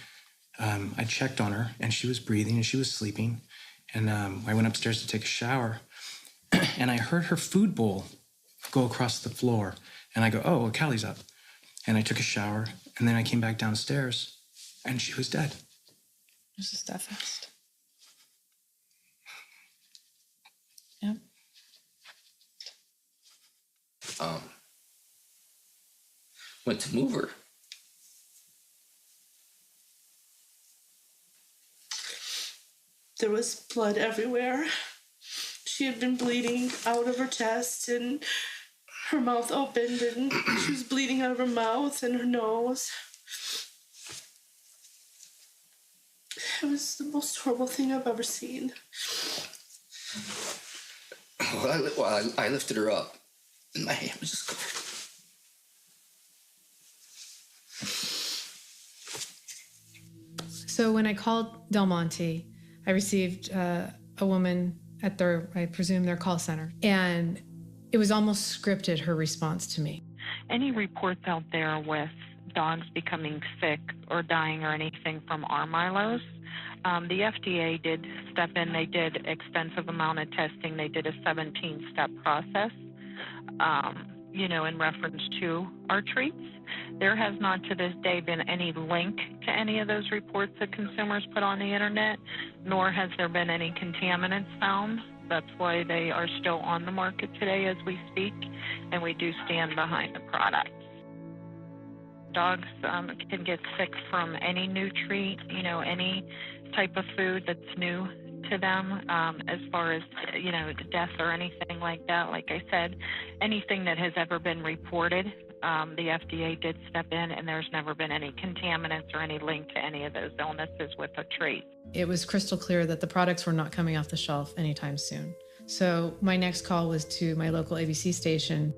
I checked on her, and she was breathing and she was sleeping. And I went upstairs to take a shower, and I heard her food bowl go across the floor. And I go, oh, well, Callie's up. And I took a shower, and then I came back downstairs, and she was dead. This is that fast. Yep. Went to move her. There was blood everywhere. She had been bleeding out of her chest, and her mouth opened, and she was bleeding out of her mouth and her nose. It was the most horrible thing I've ever seen. I lifted her up, and my hand was just covered. So when I called Del Monte, I received a woman at their, I presume, their call center. And it was almost scripted, her response to me. Any reports out there with dogs becoming sick or dying or anything from our Milos, the FDA did step in. They did extensive amount of testing. They did a 17-step process, in reference to our treats. There has not to this day been any link to any of those reports that consumers put on the internet, nor has there been any contaminants found. That's why they are still on the market today as we speak, and we do stand behind the product. Dogs can get sick from any new treat, any type of food that's new to them, as far as, death or anything like that. Like I said, anything that has ever been reported, the FDA did step in, and there's never been any contaminants or any link to any of those illnesses with a treat. It was crystal clear that the products were not coming off the shelf anytime soon. So my next call was to my local ABC station.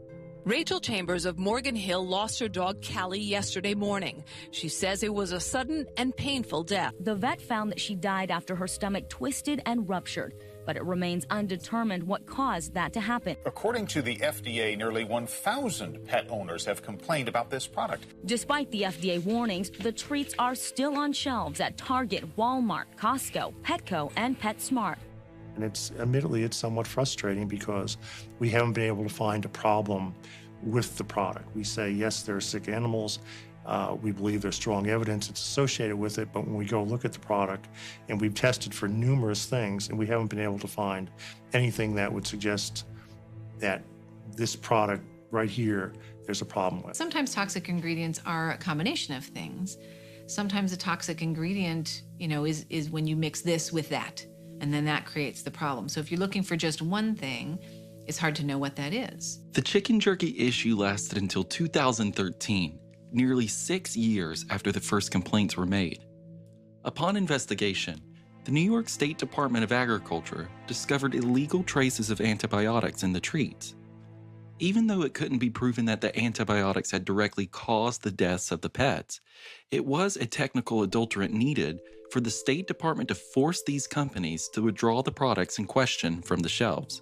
Rachel Chambers of Morgan Hill lost her dog Callie yesterday morning. She says it was a sudden and painful death. The vet found that she died after her stomach twisted and ruptured, but it remains undetermined what caused that to happen. According to the FDA, nearly 1,000 pet owners have complained about this product. Despite the FDA warnings, the treats are still on shelves at Target, Walmart, Costco, Petco, and PetSmart. And admittedly, it's somewhat frustrating because we haven't been able to find a problem with the product. We say, yes, there are sick animals, We believe there's strong evidence it's associated with it, but when we go look at the product, and we've tested for numerous things, and we haven't been able to find anything that would suggest that this product right here, there's a problem with. Sometimes toxic ingredients are a combination of things. Sometimes a toxic ingredient, is when you mix this with that, and then that creates the problem. So if you're looking for just one thing, it's hard to know what that is. The chicken jerky issue lasted until 2013, nearly 6 years after the first complaints were made. Upon investigation, the New York State Department of Agriculture discovered illegal traces of antibiotics in the treats. Even though it couldn't be proven that the antibiotics had directly caused the deaths of the pets, it was a technical adulterant needed for the State Department to force these companies to withdraw the products in question from the shelves.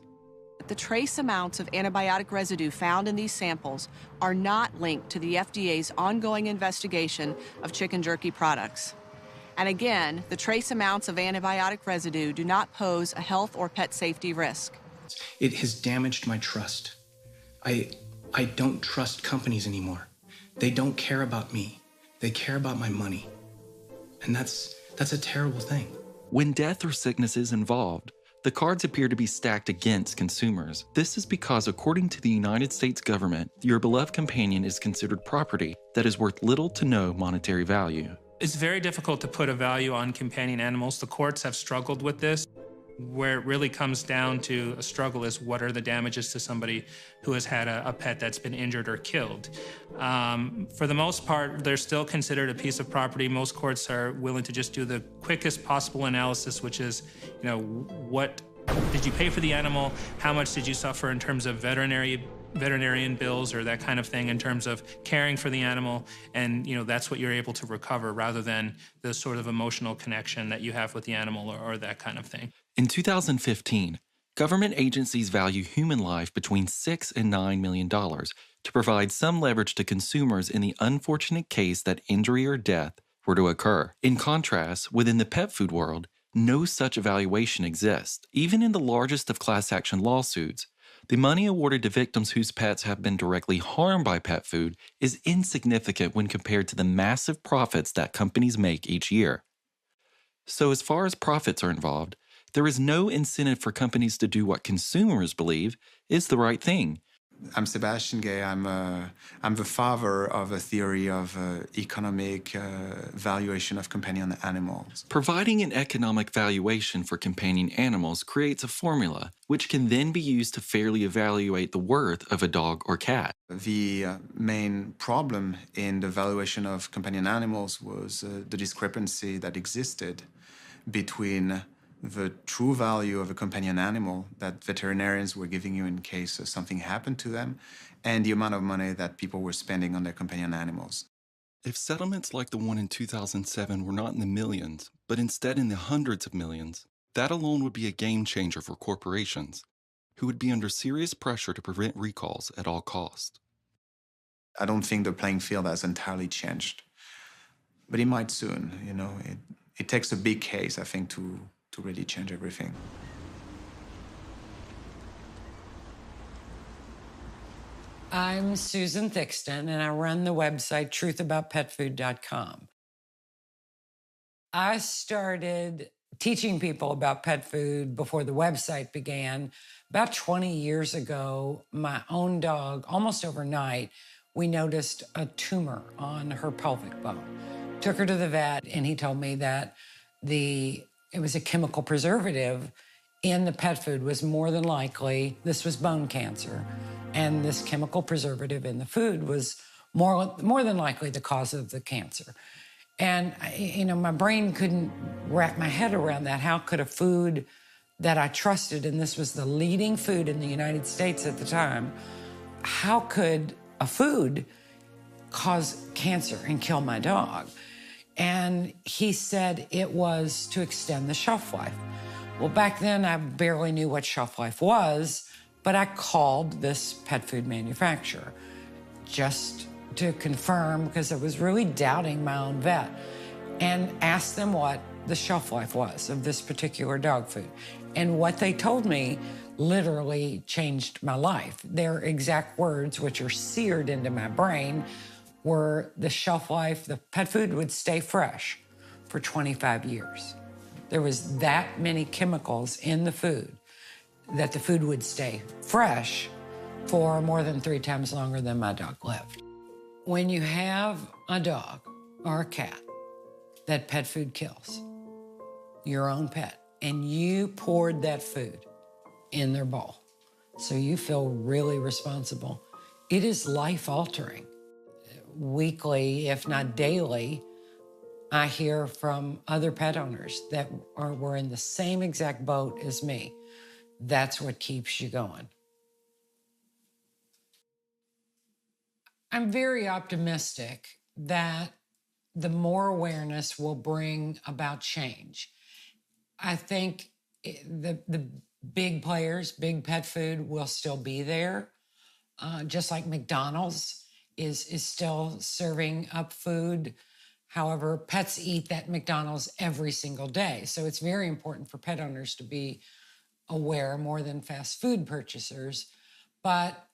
The trace amounts of antibiotic residue found in these samples are not linked to the FDA's ongoing investigation of chicken jerky products. And again, the trace amounts of antibiotic residue do not pose a health or pet safety risk. It has damaged my trust. I don't trust companies anymore. They don't care about me. They care about my money. And that's a terrible thing. When death or sickness is involved, the cards appear to be stacked against consumers. This is because, according to the United States government, your beloved companion is considered property that is worth little to no monetary value. It's very difficult to put a value on companion animals. The courts have struggled with this. Where it really comes down to a struggle is what are the damages to somebody who has had a pet that's been injured or killed. For the most part, they're still considered a piece of property. Most courts are willing to just do the quickest possible analysis, which is, what did you pay for the animal? How much did you suffer in terms of veterinarian bills or that kind of thing in terms of caring for the animal? And, that's what you're able to recover rather than the sort of emotional connection that you have with the animal or that kind of thing. In 2015, government agencies value human life between $6 and $9 million to provide some leverage to consumers in the unfortunate case that injury or death were to occur. In contrast, within the pet food world, no such evaluation exists. Even in the largest of class action lawsuits, the money awarded to victims whose pets have been directly harmed by pet food is insignificant when compared to the massive profits that companies make each year. So as far as profits are involved, there is no incentive for companies to do what consumers believe is the right thing. I'm Sebastian Gay. I'm the father of a theory of economic valuation of companion animals. Providing an economic valuation for companion animals creates a formula which can then be used to fairly evaluate the worth of a dog or cat. The main problem in the valuation of companion animals was the discrepancy that existed between the true value of a companion animal that veterinarians were giving you in case something happened to them, and the amount of money that people were spending on their companion animals. If settlements like the one in 2007 were not in the millions, but instead in the hundreds of millions, that alone would be a game changer for corporations, who would be under serious pressure to prevent recalls at all costs. I don't think the playing field has entirely changed, but it might soon. It takes a big case, I think, to really change everything. I'm Susan Thixton, and I run the website truthaboutpetfood.com. I started teaching people about pet food before the website began. About 20 years ago, my own dog, almost overnight, we noticed a tumor on her pelvic bone. Took her to the vet, and he told me that it was a chemical preservative in the pet food was more than likely, this was bone cancer, and this chemical preservative in the food was more than likely the cause of the cancer. And, my brain couldn't wrap my head around that. How could a food that I trusted, and this was the leading food in the United States at the time, how could a food cause cancer and kill my dog? And he said it was to extend the shelf life. Well, back then, I barely knew what shelf life was, but I called this pet food manufacturer just to confirm, because I was really doubting my own vet, and asked them what the shelf life was of this particular dog food. And what they told me literally changed my life. Their exact words, which are seared into my brain, were the shelf life, the pet food would stay fresh for 25 years. There was that many chemicals in the food that the food would stay fresh for more than 3 times longer than my dog lived. When you have a dog or a cat that pet food kills, your own pet, and you poured that food in their bowl, so you feel really responsible, it is life-altering. Weekly, if not daily, I hear from other pet owners that were in the same exact boat as me. That's what keeps you going. I'm very optimistic that the more awareness will bring about change. I think the big players, big pet food, will still be there, just like McDonald's is still serving up food. However, pets eat that McDonald's every single day. So it's very important for pet owners to be aware more than fast food purchasers. But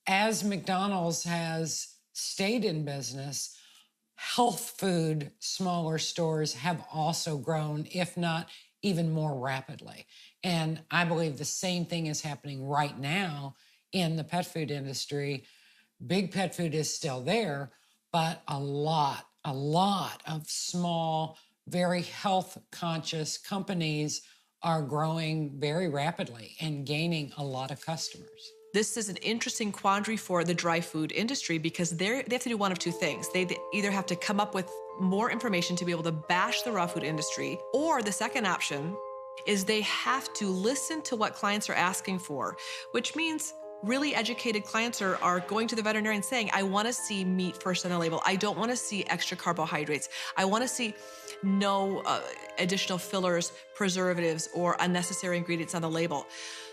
as McDonald's has stayed in business, health food, smaller stores have also grown, if not even more rapidly. And I believe the same thing is happening right now in the pet food industry. Big pet food is still there, but a lot of small, very health-conscious companies are growing very rapidly and gaining a lot of customers. This is an interesting quandary for the dry food industry because they have to do one of two things. They either have to come up with more information to be able to bash the raw food industry, or the second option is they have to listen to what clients are asking for, which means really educated clients are going to the veterinarian saying, I want to see meat first on the label. I don't want to see extra carbohydrates. I want to see no additional fillers, preservatives, or unnecessary ingredients on the label.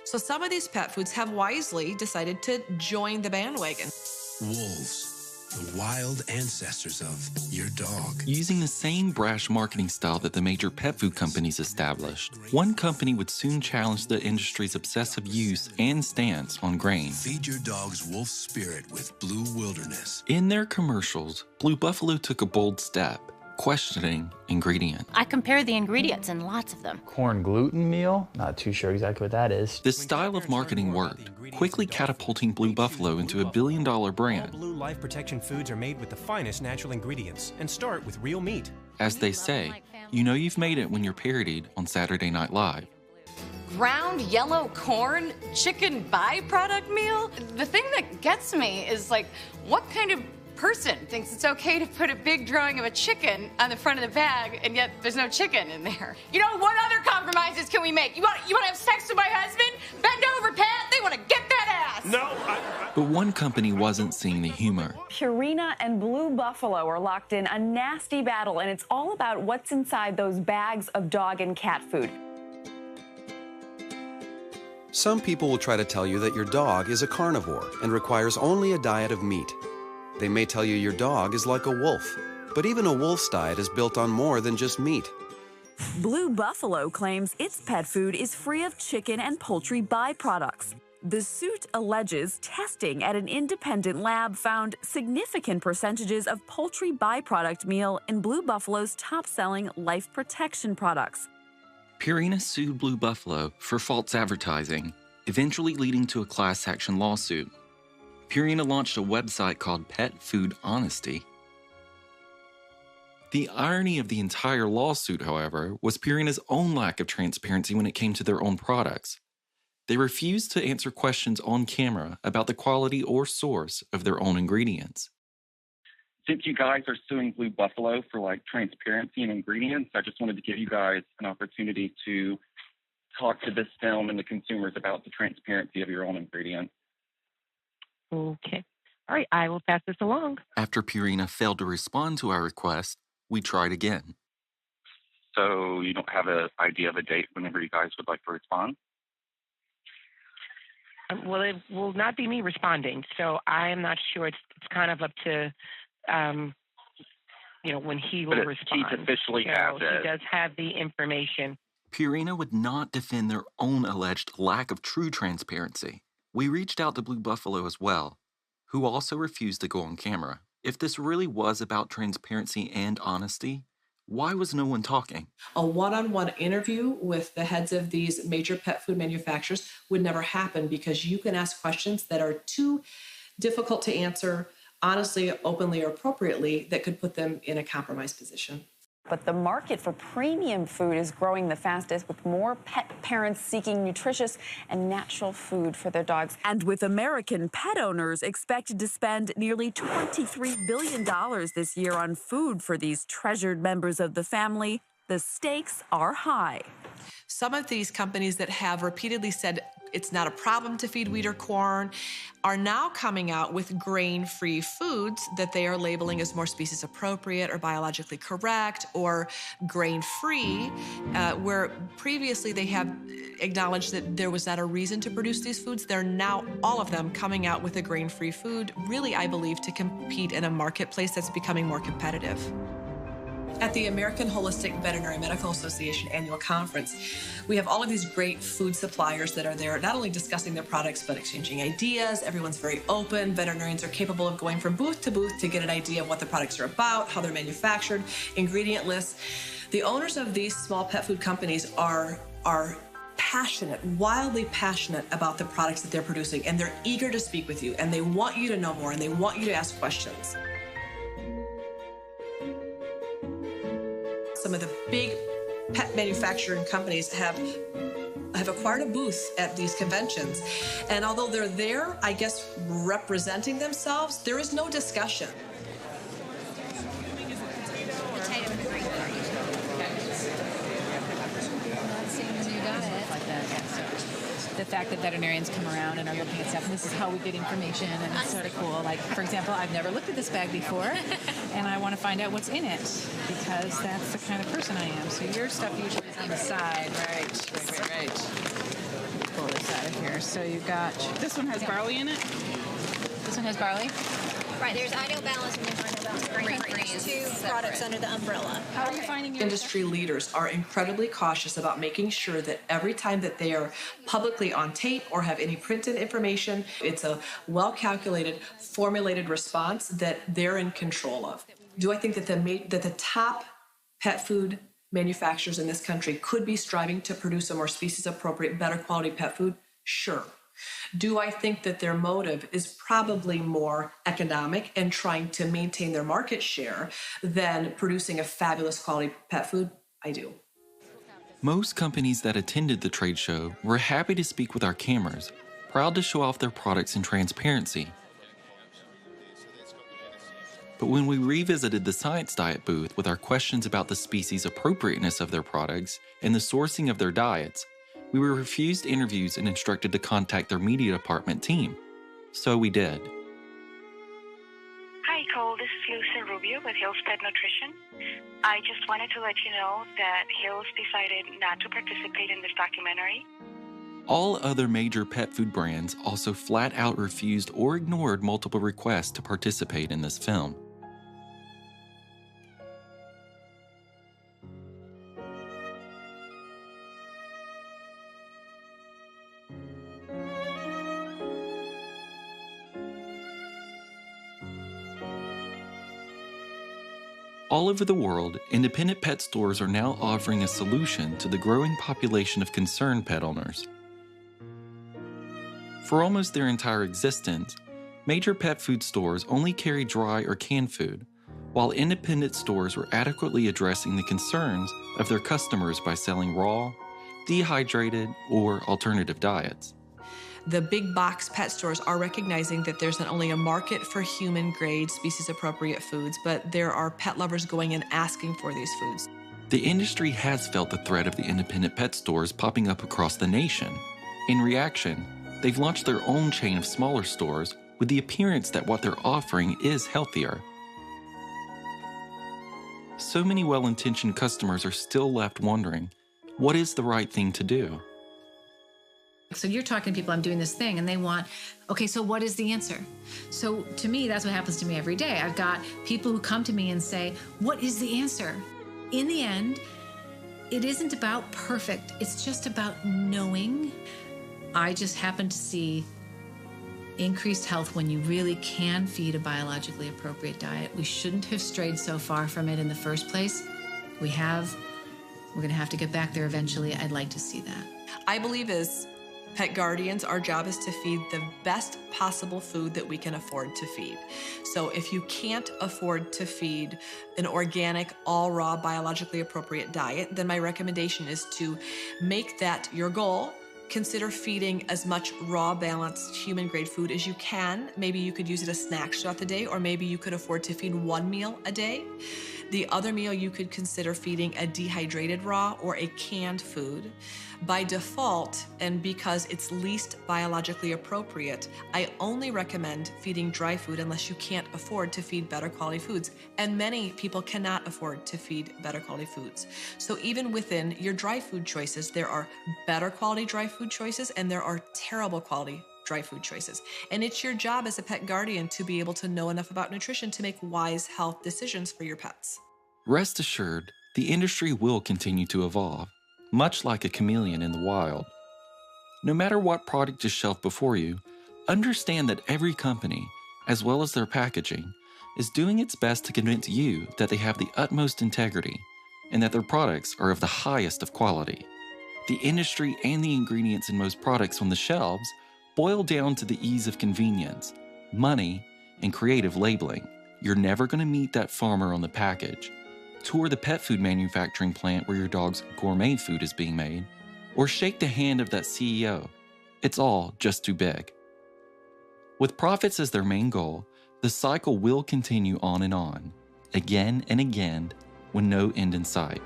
So some of these pet foods have wisely decided to join the bandwagon. Wolves, the wild ancestors of your dog. Using the same brash marketing style that the major pet food companies established, one company would soon challenge the industry's obsessive use and stance on grain. Feed your dog's wolf spirit with Blue Wilderness. In their commercials, Blue Buffalo took a bold step, questioning ingredients. I compared the ingredients and lots of them. Corn gluten meal? Not too sure exactly what that is. This style of marketing worked, quickly catapulting Blue Buffalo into a billion-dollar brand. All Blue Life Protection foods are made with the finest natural ingredients and start with real meat. As they say, you know you've made it when you're parodied on Saturday Night Live. Ground yellow corn chicken byproduct meal? The thing that gets me is, like, what kind of person thinks it's okay to put a big drawing of a chicken on the front of the bag, and yet there's no chicken in there? You know, what other compromises can we make? You want to have sex with my husband? Bend over, Pat. They want to get that ass. No. But one company wasn't seeing the humor. Purina and Blue Buffalo are locked in a nasty battle, and it's all about what's inside those bags of dog and cat food. Some people will try to tell you that your dog is a carnivore and requires only a diet of meat. They may tell you your dog is like a wolf, but even a wolf's diet is built on more than just meat. Blue Buffalo claims its pet food is free of chicken and poultry byproducts. The suit alleges testing at an independent lab found significant percentages of poultry byproduct meal in Blue Buffalo's top-selling life protection products. Purina sued Blue Buffalo for false advertising, eventually leading to a class action lawsuit. Purina launched a website called Pet Food Honesty. The irony of the entire lawsuit, however, was Purina's own lack of transparency when it came to their own products. They refused to answer questions on camera about the quality or source of their own ingredients. Since you guys are suing Blue Buffalo for transparency and ingredients, I just wanted to give you guys an opportunity to talk to this film and the consumers about the transparency of your own ingredients. Okay. All right, I will pass this along. After Purina failed to respond to our request, we tried again. So you don't have an idea of a date whenever you guys would like to respond? Well, it will not be me responding, so I am not sure. It's kind of up to, when he will respond. He officially has it. He does have the information. Purina would not defend their own alleged lack of true transparency. We reached out to Blue Buffalo as well, who also refused to go on camera. If this really was about transparency and honesty, why was no one talking? A one-on-one interview with the heads of these major pet food manufacturers would never happen because you can ask questions that are too difficult to answer honestly, openly, or appropriately that could put them in a compromised position. But the market for premium food is growing the fastest, with more pet parents seeking nutritious and natural food for their dogs. And with American pet owners expected to spend nearly $23 billion this year on food for these treasured members of the family, the stakes are high. Some of these companies that have repeatedly said it's not a problem to feed wheat or corn are now coming out with grain-free foods that they are labeling as more species appropriate or biologically correct or grain-free, where previously they have acknowledged that there was not a reason to produce these foods. They're now, all of them, coming out with a grain-free food, really, I believe, to compete in a marketplace that's becoming more competitive. At the American Holistic Veterinary Medical Association annual conference, we have all of these great food suppliers that are there, not only discussing their products, but exchanging ideas. Everyone's very open. Veterinarians are capable of going from booth to get an idea of what the products are about, how they're manufactured, ingredient lists. The owners of these small pet food companies are passionate, wildly passionate about the products that they're producing, and they're eager to speak with you, and they want you to know more, and they want you to ask questions. Some of the big pet manufacturing companies have acquired a booth at these conventions. And although they're there, I guess, representing themselves, there is no discussion. The fact that veterinarians come around and are looking at stuff, and this is how we get information, and it's sort of cool. Like, for example, I've never looked at this bag before, and I want to find out what's in it, because that's the kind of person I am. So your stuff usually is on the side, right. Pull this out of here. So you got, this one has barley in it? This one has barley? Right, there's I Know Balance and there's I Know Balance Grain Free. There's two products under the umbrella. How are you finding your Industry leaders are incredibly cautious about making sure that every time that they are publicly on tape or have any printed information, it's a well-calculated, formulated response that they're in control of. Do I think that the top pet food manufacturers in this country could be striving to produce a more species-appropriate, better quality pet food? Sure. Do I think that their motive is probably more economic and trying to maintain their market share than producing a fabulous quality pet food? I do. Most companies that attended the trade show were happy to speak with our cameras, proud to show off their products in transparency. But when we revisited the Science Diet booth with our questions about the species appropriateness of their products and the sourcing of their diets, we were refused interviews and instructed to contact their media department team. So we did. Hi, Cole. This is Lucy Rubio with Hills Pet Nutrition. I just wanted to let you know that Hills decided not to participate in this documentary. All other major pet food brands also flat out refused or ignored multiple requests to participate in this film. All over the world, independent pet stores are now offering a solution to the growing population of concerned pet owners. For almost their entire existence, major pet food stores only carry dry or canned food, while independent stores were adequately addressing the concerns of their customers by selling raw, dehydrated, or alternative diets. The big box pet stores are recognizing that there's not only a market for human-grade, species-appropriate foods, but there are pet lovers going and asking for these foods. The industry has felt the threat of the independent pet stores popping up across the nation. In reaction, they've launched their own chain of smaller stores with the appearance that what they're offering is healthier. So many well-intentioned customers are still left wondering, what is the right thing to do? So you're talking to people, I'm doing this thing, and they want, okay, so what is the answer? So to me, that's what happens to me every day. I've got people who come to me and say, what is the answer? In the end, it isn't about perfect. It's just about knowing. I just happen to see increased health when you really can feed a biologically appropriate diet. We shouldn't have strayed so far from it in the first place. We have. We're going to have to get back there eventually. I'd like to see that. I believe as pet guardians, our job is to feed the best possible food that we can afford to feed. So if you can't afford to feed an organic, all raw, biologically appropriate diet, then my recommendation is to make that your goal. Consider feeding as much raw, balanced, human-grade food as you can. Maybe you could use it as snacks throughout the day, or maybe you could afford to feed one meal a day. The other meal you could consider feeding a dehydrated raw or a canned food. By default, and because it's least biologically appropriate, I only recommend feeding dry food unless you can't afford to feed better quality foods. And many people cannot afford to feed better quality foods. So even within your dry food choices, there are better quality dry food choices and there are terrible quality dry food choices. And it's your job as a pet guardian to be able to know enough about nutrition to make wise health decisions for your pets. Rest assured, the industry will continue to evolve, much like a chameleon in the wild. No matter what product is shelved before you, understand that every company, as well as their packaging, is doing its best to convince you that they have the utmost integrity and that their products are of the highest of quality. The industry and the ingredients in most products on the shelves boil down to the ease of convenience, money, and creative labeling. You're never going to meet that farmer on the package, tour the pet food manufacturing plant where your dog's gourmet food is being made, or shake the hand of that CEO. It's all just too big. With profits as their main goal, the cycle will continue on and on, again and again, with no end in sight.